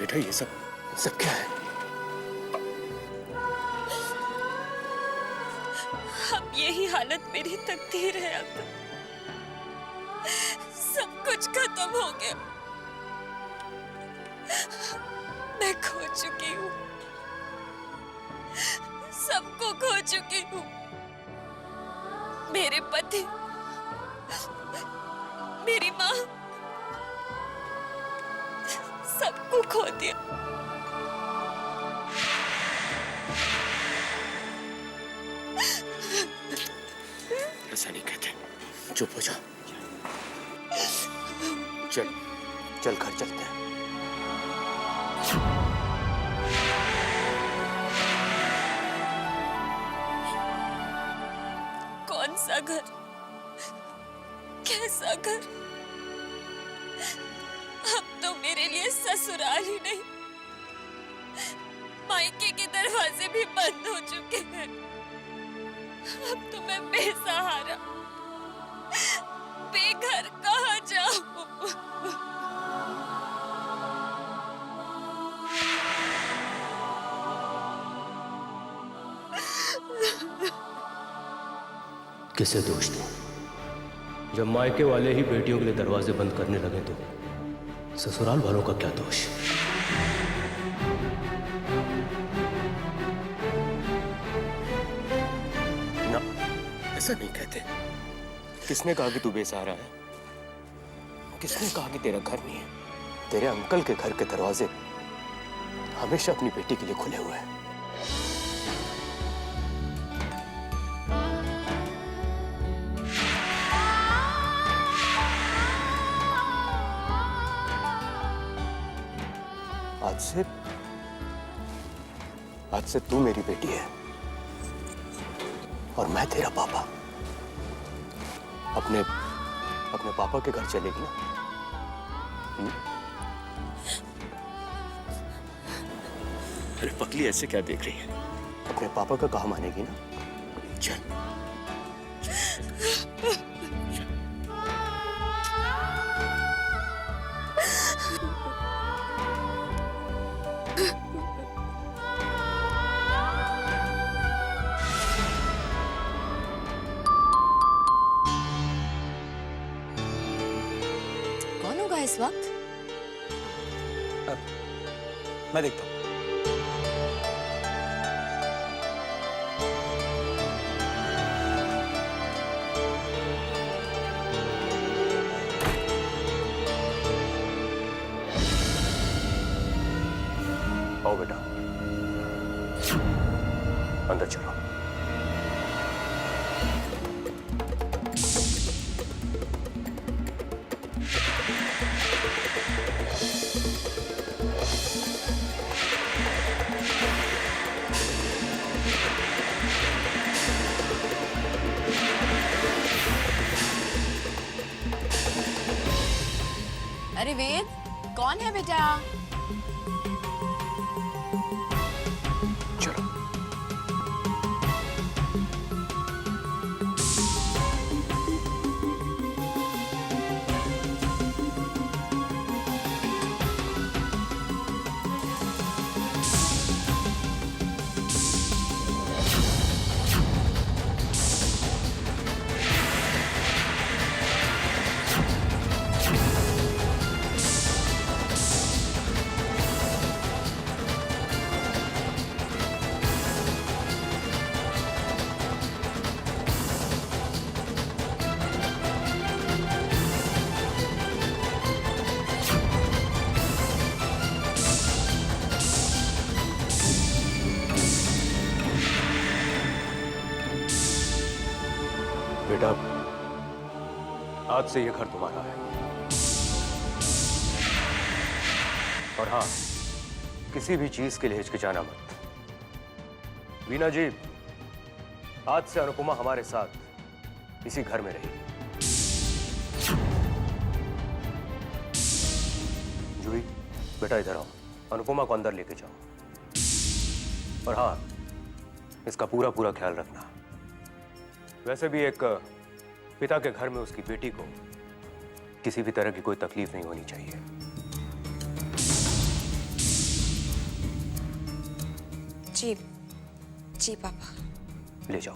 बेटा ये सब क्या है? अब यही हालत मेरी तकदीर है। अब सब कुछ खत्म हो गया। मैं खो चुकी हूँ, सबको खो चुकी हूँ। मेरे पति, मेरी माँ, सबको खो दिया। ऐसा नहीं कहते, चुप हो जा। चल घर चलते हैं। कौन सा घर, कैसा घर? अब तो मेरे लिए ससुराल ही नहीं, मायके के दरवाजे भी बंद हो चुके हैं। अब तो मैं बेसहारा, बेघर कहाँ जाऊं? किसे दोष दूं? जब मायके वाले ही बेटियों के लिए दरवाजे बंद करने लगे तो ससुराल वालों का क्या दोष? ना, ऐसा नहीं कहते। किसने कहा कि तू बेसहारा है? किसने कहा कि तेरा घर नहीं है? तेरे अंकल के घर के दरवाजे हमेशा अपनी बेटी के लिए खुले हुए हैं। आज से तू मेरी बेटी है और मैं तेरा पापा। अपने पापा के घर चलेगी ना? अरे पगली, ऐसे क्या देख रही है? अपने पापा का कहा मानेगी ना? चल। कौन होगा इस वक्त? मैं देखता हूँ। आओ बेटा, अंदर चलो। अरे वेद, कौन है बेटा? चलो। बेटा, आज से ये घर तुम्हारा है। और हाँ, किसी भी चीज के लिए हिचकिचाना मत। वीना जी, आज से अनुपमा हमारे साथ इसी घर में रहेगी। जूही, बेटा इधर आओ, अनुपमा को अंदर लेके जाओ। और हाँ, इसका पूरा पूरा ख्याल रखना। वैसे भी एक पिता के घर में उसकी बेटी को किसी भी तरह की कोई तकलीफ नहीं होनी चाहिए। जी जी पापा। ले जाओ।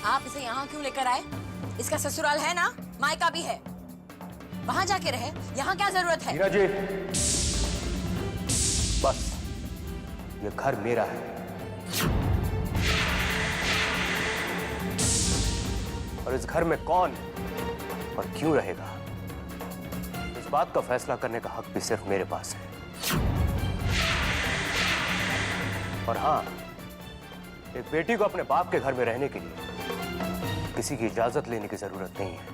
आप इसे यहाँ क्यों लेकर आए? इसका ससुराल है ना, मायका भी है। वहां जाके रहे, यहाँ क्या जरूरत है? वीना जी, बस ये घर मेरा है और इस घर में कौन और क्यों रहेगा, इस बात का फैसला करने का हक भी सिर्फ मेरे पास है। और हाँ, एक बेटी को अपने बाप के घर में रहने के लिए किसी की इजाजत लेने की जरूरत नहीं है।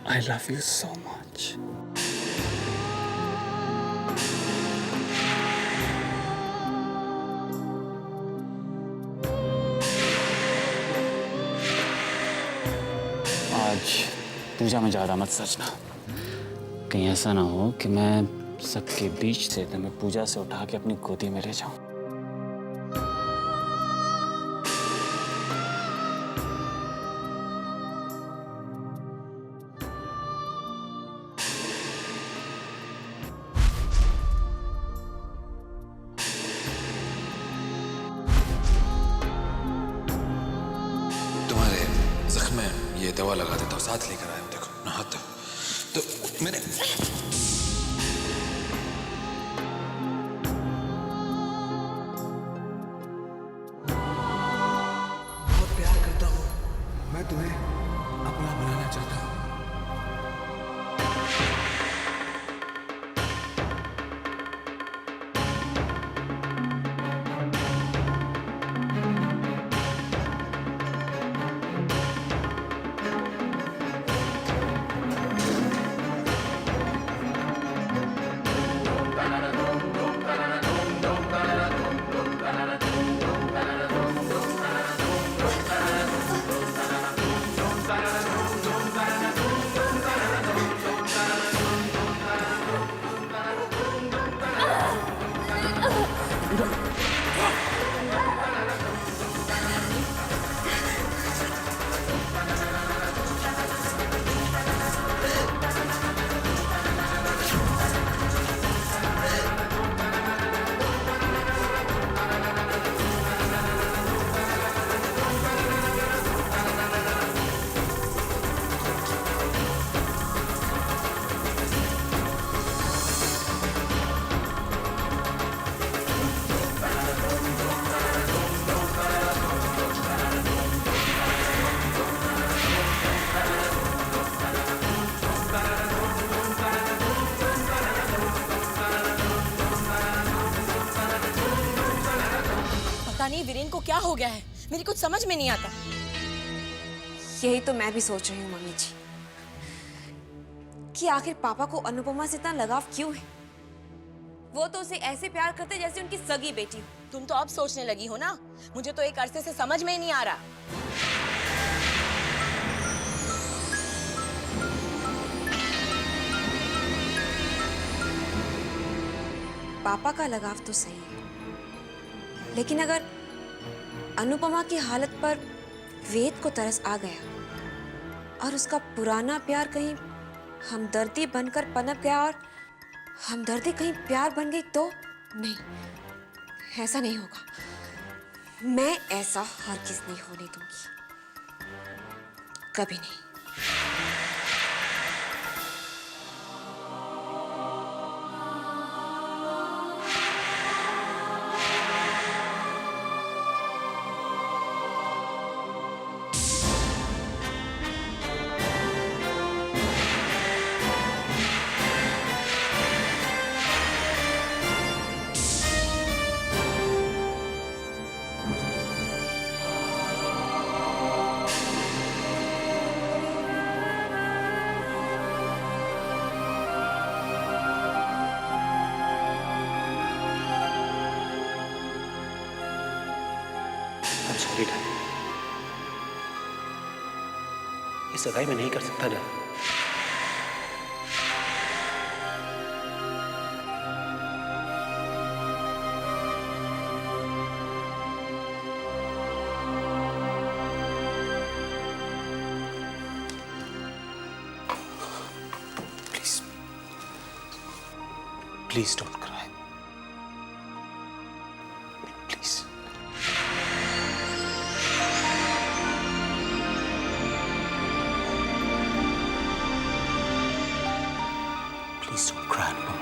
I love you so much. आज पूजा में ज़्यादा मत सचना, कहीं ऐसा ना हो कि मैं सबके बीच से तुम्हें पूजा से उठा के अपनी गोदी में ले जाऊं। ये दवा लगा देता हूँ, साथ लेकर आया हूँ। देखो नहाते हो तो मैंने बहुत प्यार करता हूँ, मैं तुम्हें अपना बनाना चाहता हूँ। नहीं, वीरेन को क्या हो गया है? मेरी कुछ समझ में नहीं आता। यही तो मैं भी सोच रही हूँ मम्मी जी, कि आखिर पापा को अनुपमा से इतना लगाव क्यों है? वो तो उसे ऐसे प्यार करते जैसे उनकी सगी बेटी हो। तुम तो अब सोचने लगी हो ना? मुझे तो एक अरसे से समझ में ही नहीं आ रहा। पापा का लगाव तो सही है, लेकिन अगर अनुपमा की हालत पर वेद को तरस आ गया और उसका पुराना प्यार कहीं हमदर्दी बनकर पनप गया और हमदर्दी कहीं प्यार बन गई तो नहीं, ऐसा नहीं होगा। मैं ऐसा हरगिज़ नहीं होने दूंगी, कभी नहीं। I'm sorry, darling. ये सगाई मैं नहीं कर सकता ना। Please, please don't cry. Please. Please don't cry, Anupam.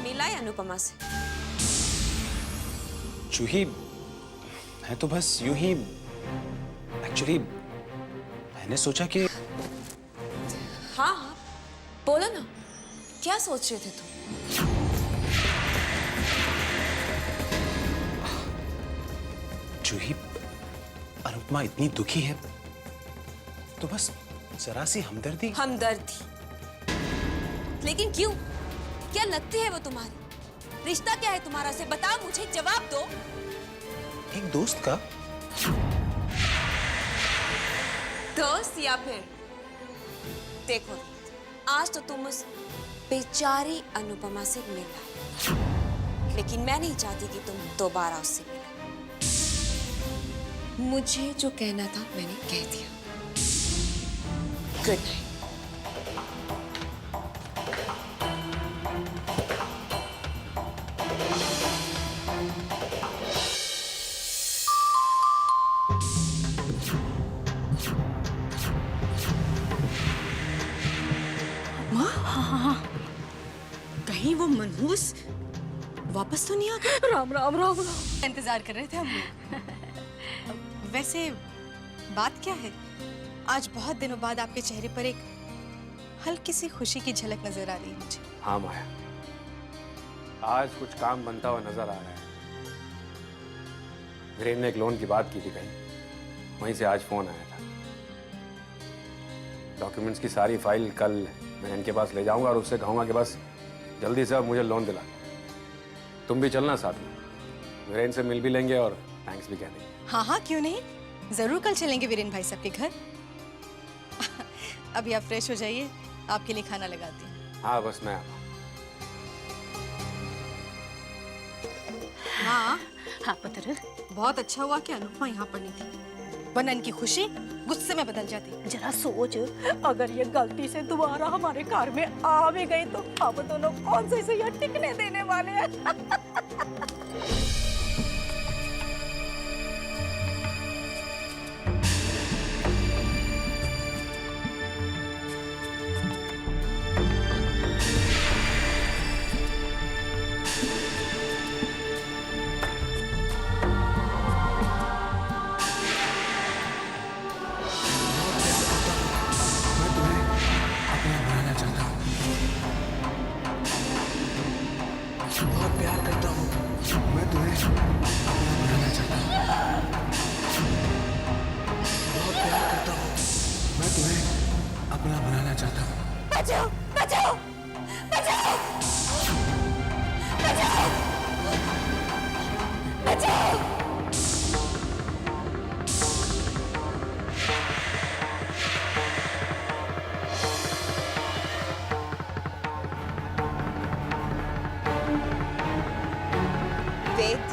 मिला है अनुपमा से? जूही, मैं तो बस यूं ही एक्चुअली मैंने सोचा कि हाँ हाँ बोलो ना, क्या सोच रहे थे तुम? जूही, अनुपमा इतनी दुखी है तो बस जरा सी हमदर्दी। हमदर्दी? लेकिन क्यों? क्या लगती है वो तुम्हारी? रिश्ता क्या है तुम्हारा से? बताओ मुझे, जवाब दो। एक दोस्त का। दोस्त या फिर देखो, आज तो तुम उस बेचारी अनुपमा से मिला, लेकिन मैं नहीं चाहती कि तुम दोबारा उससे मिलो। मुझे जो कहना था मैंने कह दिया। Good night. कहीं वो मनहूस वापस तो नहीं आ गया? राम राम राम राम। इंतजार कर रहे थे हम लोग। वैसे बात क्या है? आज बहुत दिनों बाद आपके चेहरे पर एक हल्की सी खुशी की झलक नजर आ रही है मुझे। हाँ माया, आज कुछ काम बनता हुआ नजर आ रहा है। वीरेन ने एक लोन की बात की थी कहीं, वहीं से आज फोन आया था। डॉक्यूमेंट्स की सारी फाइल कल मैं इनके पास ले जाऊंगा और उससे कहूंगा कि बस जल्दी से अब मुझे लोन दिला। तुम भी चलना साथ में, वीरेन से मिल भी लेंगे और थैंक्स भी कह देंगे। हाँ हाँ क्यों नहीं, जरूर कल चलेंगे वीरेन भाई साहब के घर। अभी आप फ्रेश हो जाइए, आपके लिए खाना लगाती हूँ। हाँ बस मैं आता हूँ। हाँ हाँ पुत्र, बहुत अच्छा हुआ कि अनुपमा यहाँ पर नहीं थी, वरना इनकी खुशी गुस्से में बदल जाती। जरा सोच, अगर ये गलती से दोबारा हमारे घर में आ भी गई तो हम दोनों कौन से इसे यहाँ टिकने देने वाले हैं। करना चाहता हूँ। बचाओ बचाओ बचाओ बचाओ बचाओ। वेद,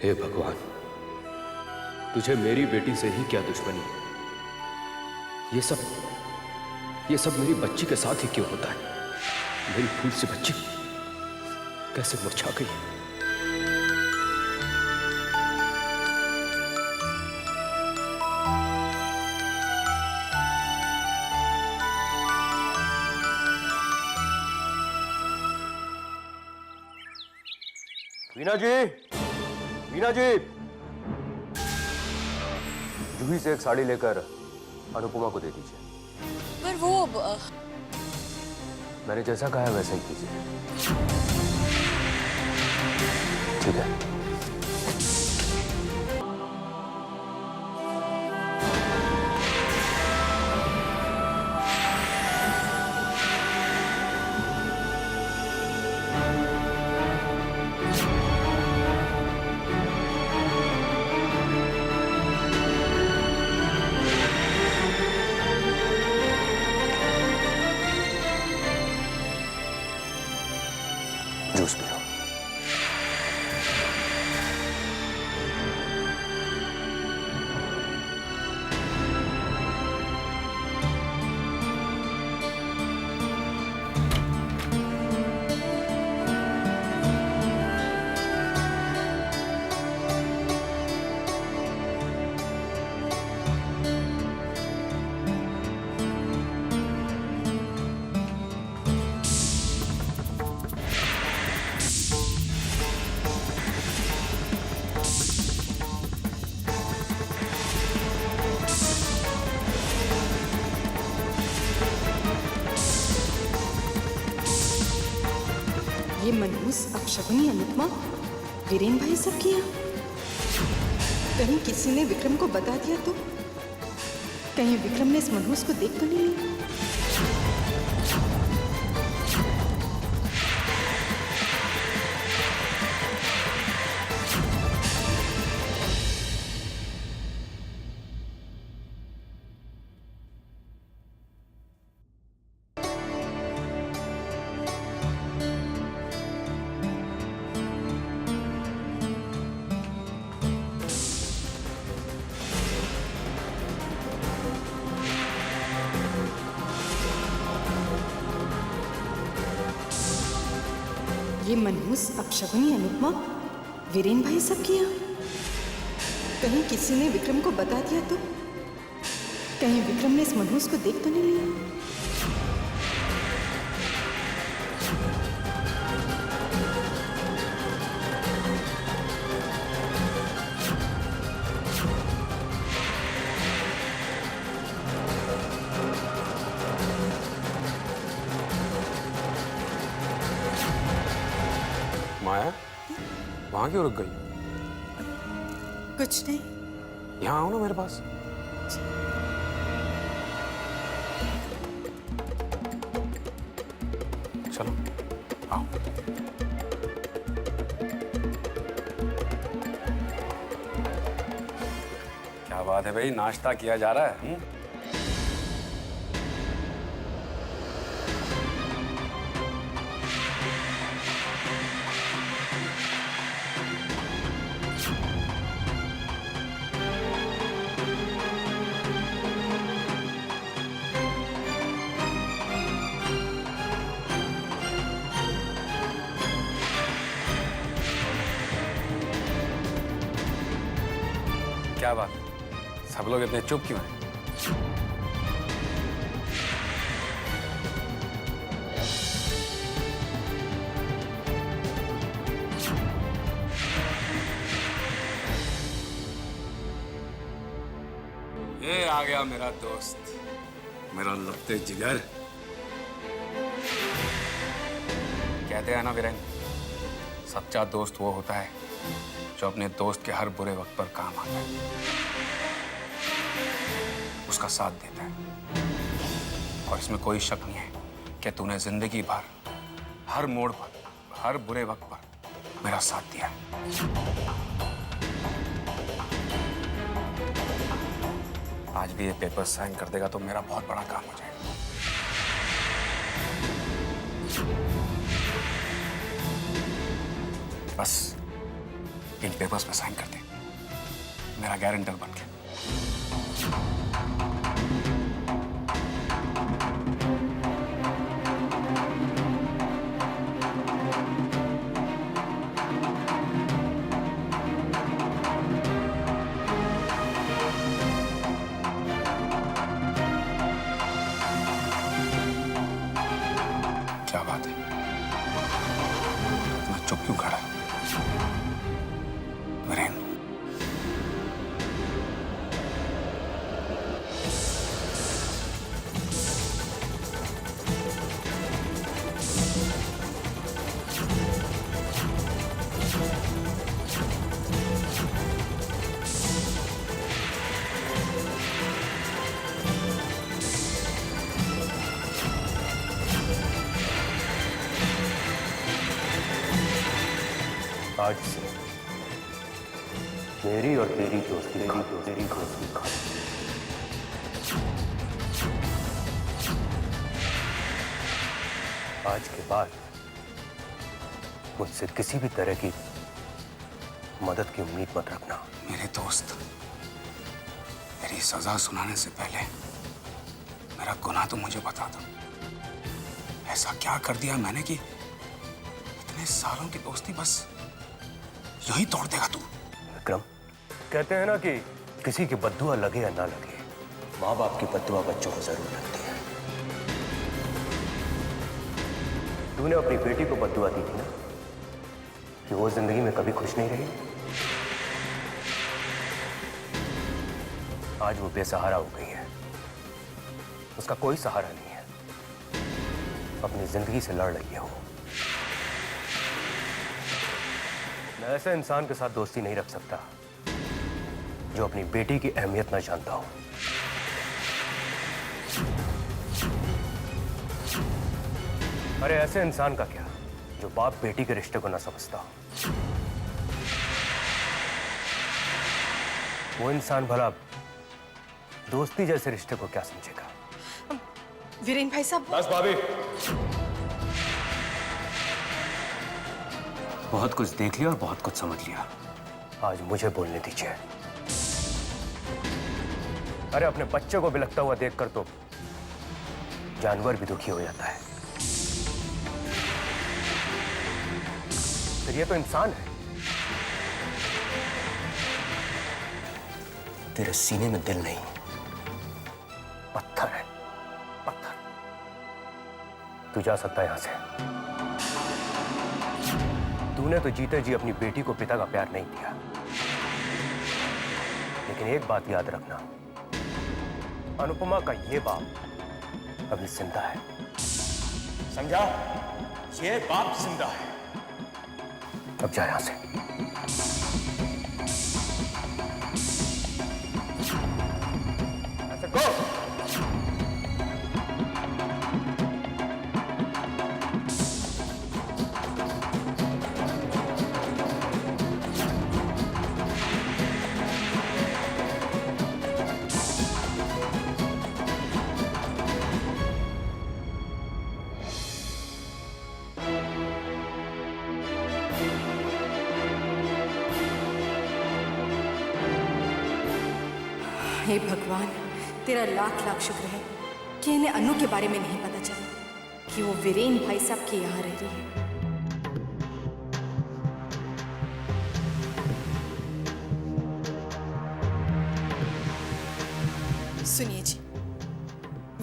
हे भगवान, तुझे मेरी बेटी से ही क्या दुश्मनी? ये सब मेरी बच्ची के साथ ही क्यों होता है? मेरी फूल सी बच्ची कैसे मुरझा गई? वीना जी, वीना जी, जूही से एक साड़ी लेकर अनुपमा को दे दीजिए। पर वो मैंने जैसा कहा है वैसा ही कीजिए, ठीक है? जूस पियो। ये मनहूस अपशगुनी अनुपमा वीरेन भाई सब किया। कहीं किसी ने विक्रम को बता दिया तो? कहीं विक्रम ने इस मनहूस को देख तो नहीं लिया? ये मनहूस अपशगुनी अनुपमा वीरेन भाई सब किया। कहीं किसी ने विक्रम को बता दिया तो? कहीं विक्रम ने इस मनहूस को देख तो नहीं लिया? माया, वहां क्यों रुक गई? कुछ नहीं, यहाँ आओ ना मेरे पास। चलो आओ। क्या बात है भाई, नाश्ता किया जा रहा है? क्या बात, सब लोग इतने चुप क्यों हैं? ये आ गया मेरा दोस्त, मेरा लपटे जिगर। कहते हैं ना वीरेन, सच्चा दोस्त वो होता है जो अपने दोस्त के हर बुरे वक्त पर काम आता है, उसका साथ देता है। और इसमें कोई शक नहीं है कि तूने जिंदगी भर हर मोड़ पर, हर बुरे वक्त पर मेरा साथ दिया है। आज भी ये पेपर साइन कर देगा तो मेरा बहुत बड़ा काम हो जाएगा। बस इन पेपर्स पे साइन कर दे, मेरा गारंटर बन के। क्या बात है, इतना चुप क्यों खड़ा है? वीरेन, आज से मेरी और तेरी दोस्ती खत्म। आज के बाद मुझसे किसी भी तरह की मदद की उम्मीद मत रखना। मेरे दोस्त, मेरी सजा सुनाने से पहले मेरा गुनाह तो मुझे बता दो। ऐसा क्या कर दिया मैंने कि इतने सालों की दोस्ती बस यही तोड़ देगा तू? विक्रम, कहते हैं ना कि किसी की बद्दुआ लगे या ना लगे, माँ बाप की बद्दुआ बच्चों को जरूर लगती है। तूने अपनी बेटी को बद्दुआ दी थी ना कि वो जिंदगी में कभी खुश नहीं रही। आज वो बेसहारा हो गई है, उसका कोई सहारा नहीं है, अपनी जिंदगी से लड़ रही है वो। मैं ऐसे इंसान के साथ दोस्ती नहीं रख सकता जो अपनी बेटी की अहमियत न जानता हो। अरे ऐसे इंसान का क्या जो बाप बेटी के रिश्ते को न समझता हो। वो इंसान भला दोस्ती जैसे रिश्ते को क्या समझेगा? वीरेन भाई साहब, बस भाभी, बहुत कुछ देख लिया और बहुत कुछ समझ लिया। आज मुझे बोलने दीजिए। अरे अपने बच्चे को बिलखता हुआ देखकर तो जानवर भी दुखी हो जाता है, फिर ये तो इंसान है। तेरे सीने में दिल नहीं, पत्थर है, पत्थर। तू जा सकता है यहां से। तूने तो जीते जी अपनी बेटी को पिता का प्यार नहीं दिया, लेकिन एक बात याद रखना, अनुपमा का ये बाप अभी जिंदा है। समझा? ये बाप जिंदा है। अब जा यहां से। हे भगवान, तेरा लाख लाख शुक्र है कि इन्हें अनु के बारे में नहीं पता चला कि वो वीरेन भाई साहब के यहाँ रह रही है। सुनिए जी,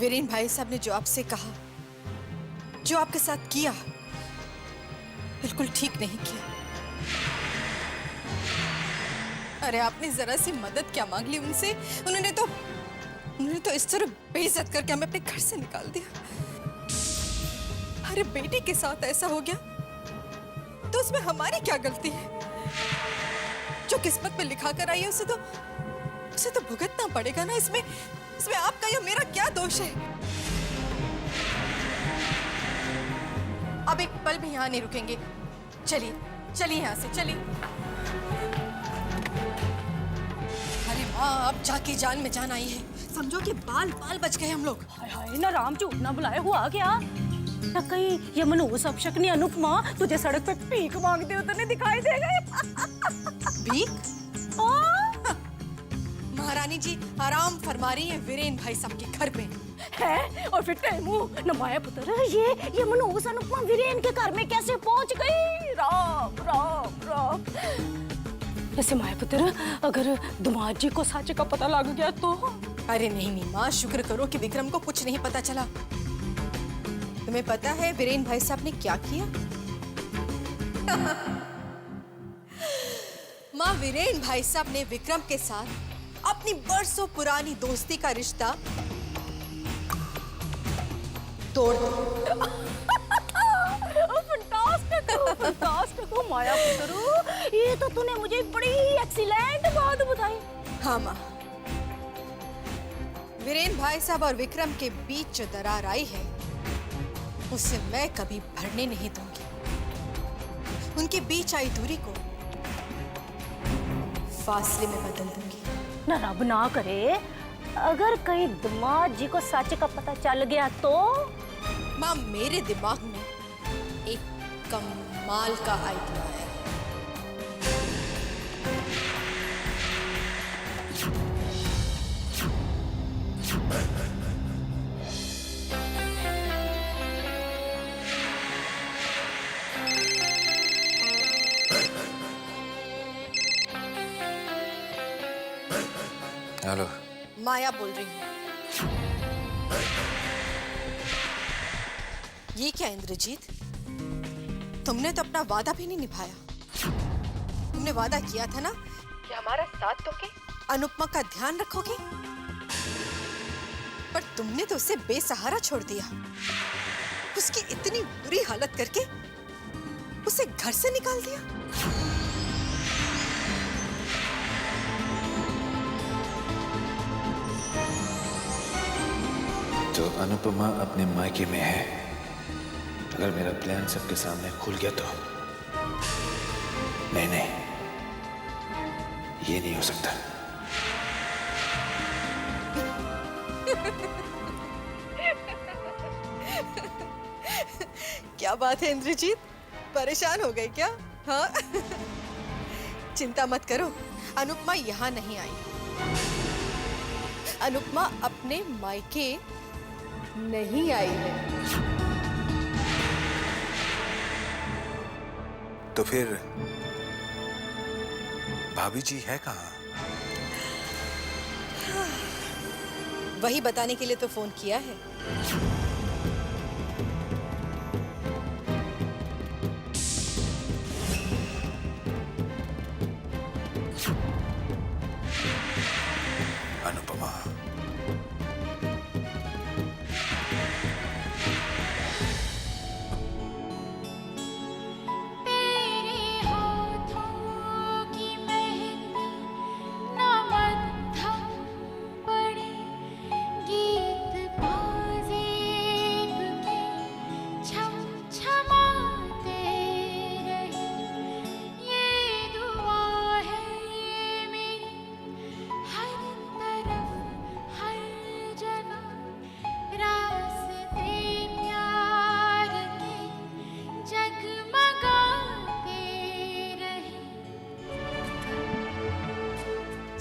वीरेन भाई साहब ने जो आपसे कहा, जो आपके साथ किया, बिल्कुल ठीक नहीं किया। अरे आपने जरा सी मदद क्या मांग ली उनसे? उन्होंने तो इस तरह बेइज्जत करके हमें अपने घर से निकाल दिया। अरे बेटी के साथ ऐसा हो गया तो उसमें हमारी क्या गलती है? जो किस्मत में लिखा कर आई है उसे तो भुगतना पड़ेगा ना। इसमें आपका या मेरा क्या दोष है? अब एक पल भी यहाँ नहीं रुकेंगे। चलिए यहाँ से चलिए। अरे माँ, अब जाके जान में जान आई है। समझो कि बाल बाल बच गए हम लोग। हाय हाय, ना राम झूठ ना बुलाए, हुआ क्या? ना कहीं ये मनोज अपशकनी अनुपमा तुझे सड़क पे भीख मांगते होते नहीं दिखाई दे गए? भीख? महारानी जी आराम फरमा रही है वीरेन भाई साहब के घर पे है। और फिर टेमू न माया पुत्र, ये मनोज अनुपमा वीरेन के घर में कैसे पहुंच गई? राम राम राम। वैसे माया पुत्र, अगर दामाद जी को सच का पता लग गया तो? अरे नहीं माँ, शुक्र करो कि विक्रम को कुछ नहीं पता चला। तुम्हें पता है वीरेन भाई साहब ने क्या किया? माँ, वीरेन भाई साहब ने विक्रम के साथ अपनी बरसों पुरानी दोस्ती का रिश्ता तोड़ दिया। फंटास्टिक माया पुत्र, ये तो तूने मुझे बड़ी एक्सीलेंट बात बताई। हाँ माँ, वीरेन भाई साहब और विक्रम के बीच जो दरार आई है उसे मैं कभी भरने नहीं दूंगी। उनके बीच आई दूरी को फासले में बदल दूंगी। ना रब ना करे, अगर कहीं दामाद जी को सच का पता चल गया तो? माँ, मेरे दिमाग में एक कमाल का आइडिया है। हेलो, माया बोल रही हूँ। ये क्या इंद्रजीत, तुमने तो अपना वादा भी नहीं निभाया। तुमने वादा किया था ना कि हमारा साथ दोगे, अनुपमा का ध्यान रखोगे, पर तुमने तो उसे बेसहारा छोड़ दिया। उसकी इतनी बुरी हालत करके उसे घर से निकाल दिया। तो अनुपमा अपने मायके में है। अगर मेरा प्लान सबके सामने खुल गया तो नहीं, ये नहीं हो सकता। क्या बात है इंद्रजीत, परेशान हो गए क्या? हाँ? चिंता मत करो, अनुपमा यहाँ नहीं आई। अनुपमा अपने मायके नहीं आई है। तो फिर भाभी जी है कहाँ? वही बताने के लिए तो फोन किया है। अनुपमा,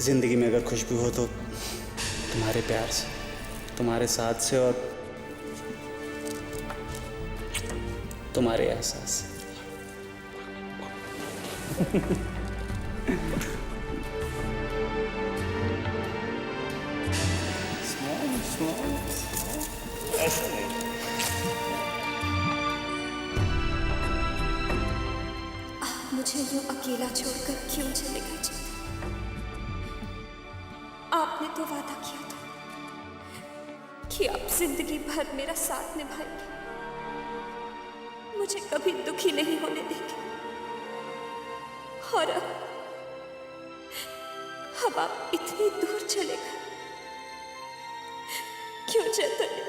जिंदगी में अगर खुशबू हो तो तुम्हारे प्यार से, तुम्हारे साथ से और तुम्हारे एहसास से। ऐसा नहीं। आप मुझे यूं अकेला छोड़कर क्यों चले गए जी? आपने तो वादा किया था कि आप जिंदगी भर मेरा साथ निभाएंगे, मुझे कभी दुखी नहीं होने देंगे। और अब आप इतनी दूर चले गए, क्यों चैतन्य?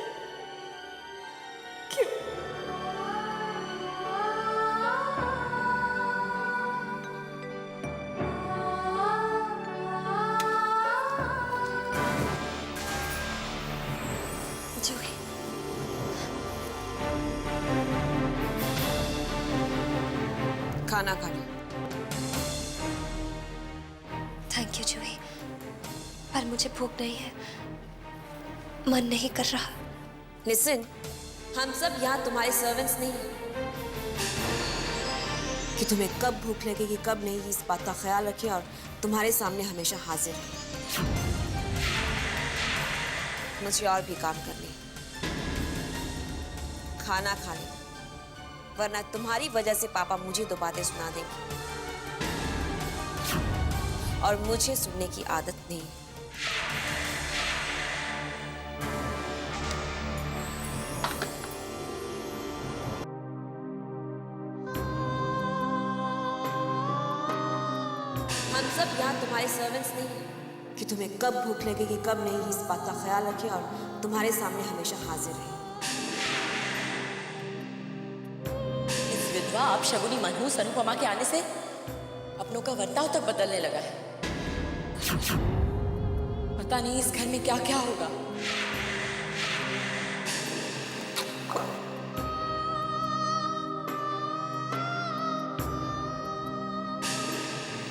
क्यों? जूही, खाना खा लो। थैंक यू जूही, पर मुझे भूख नहीं है, मन नहीं कर रहा। लिसन, हम सब यहाँ तुम्हारे सर्वेंट्स नहीं हैं कि तुम्हें कब भूख लगेगी कब नहीं, इस बात का ख्याल रखें और तुम्हारे सामने हमेशा हाजिर रहें। मुझे और भी काम करने, खाना खा ले, वरना तुम्हारी वजह से पापा मुझे दो बातें सुना देंगे और मुझे सुनने की आदत नहीं। हम सब यहाँ तुम्हारे सर्वेंट्स नहीं हैं कि तुम्हें कब भूख लगेगी कब नहीं, इस बात का ख्याल रखें और तुम्हारे सामने हमेशा हाजिर रहें। इस विधवा आप शगुनी मनहूस अनुपमा के आने से अपनों का वर्ताव तक बदलने लगा है। पता नहीं इस घर में क्या क्या होगा।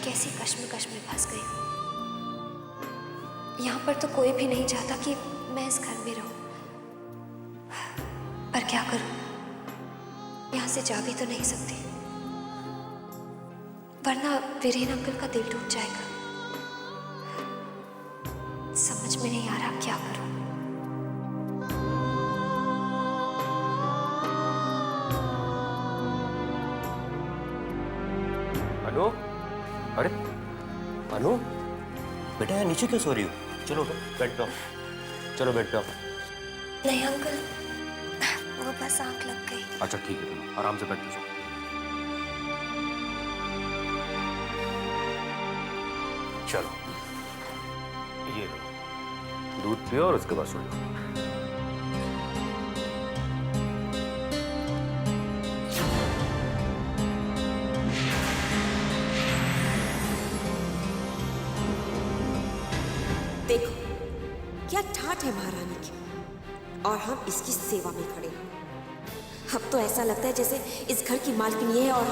कैसी कश्मकश में फंस गई हूँ। यहाँ पर तो कोई भी नहीं चाहता कि मैं इस घर में रहूं, पर क्या करूं? यहाँ से जा भी तो नहीं सकती, वरना वीरेन अंकल का दिल टूट जाएगा। समझ में नहीं आ रहा क्या करूं। अनु, अरे अनु, बेटा यहाँ नीचे क्यों सो रही हो? चलो बैठ जाओ, चलो बैठ जाओ। नहीं अंकल, वो बस आंख लग गई। अच्छा ठीक है, तुम आराम से बैठ जाओ। चलो ये लो, दूध पियो और उसके बाद सो जाओ। देखो क्या ठाठ है महारानी की, और हम इसकी सेवा में खड़े हैं। अब तो ऐसा लगता है जैसे इस घर की मालकिन ये है और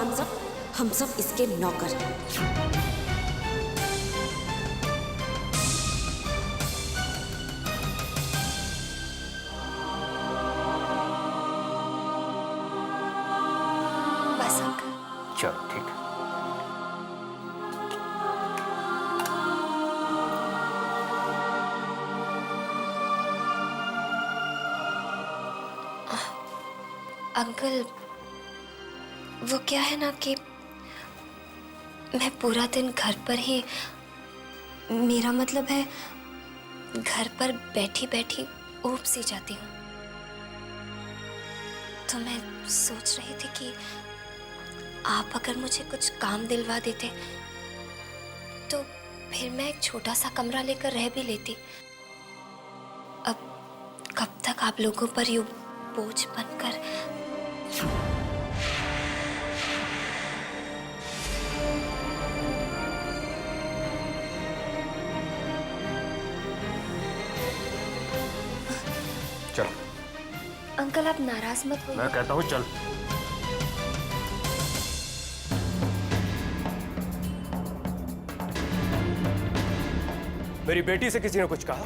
हम सब इसके नौकर हैं। बस अंकल। चलो ठीक है। अंकल, वो क्या है ना कि मैं पूरा दिन घर पर ही, मेरा मतलब है घर पर बैठी बैठी ऊब सी जाती हूँ। तो मैं सोच रही थी कि आप अगर मुझे कुछ काम दिलवा देते तो फिर मैं एक छोटा सा कमरा लेकर रह भी लेती। अब कब तक आप लोगों पर यूं बोझ बनकर। चल अंकल आप नाराज मत होइए। मैं कहता हूँ चल। मेरी बेटी से किसी ने कुछ कहा?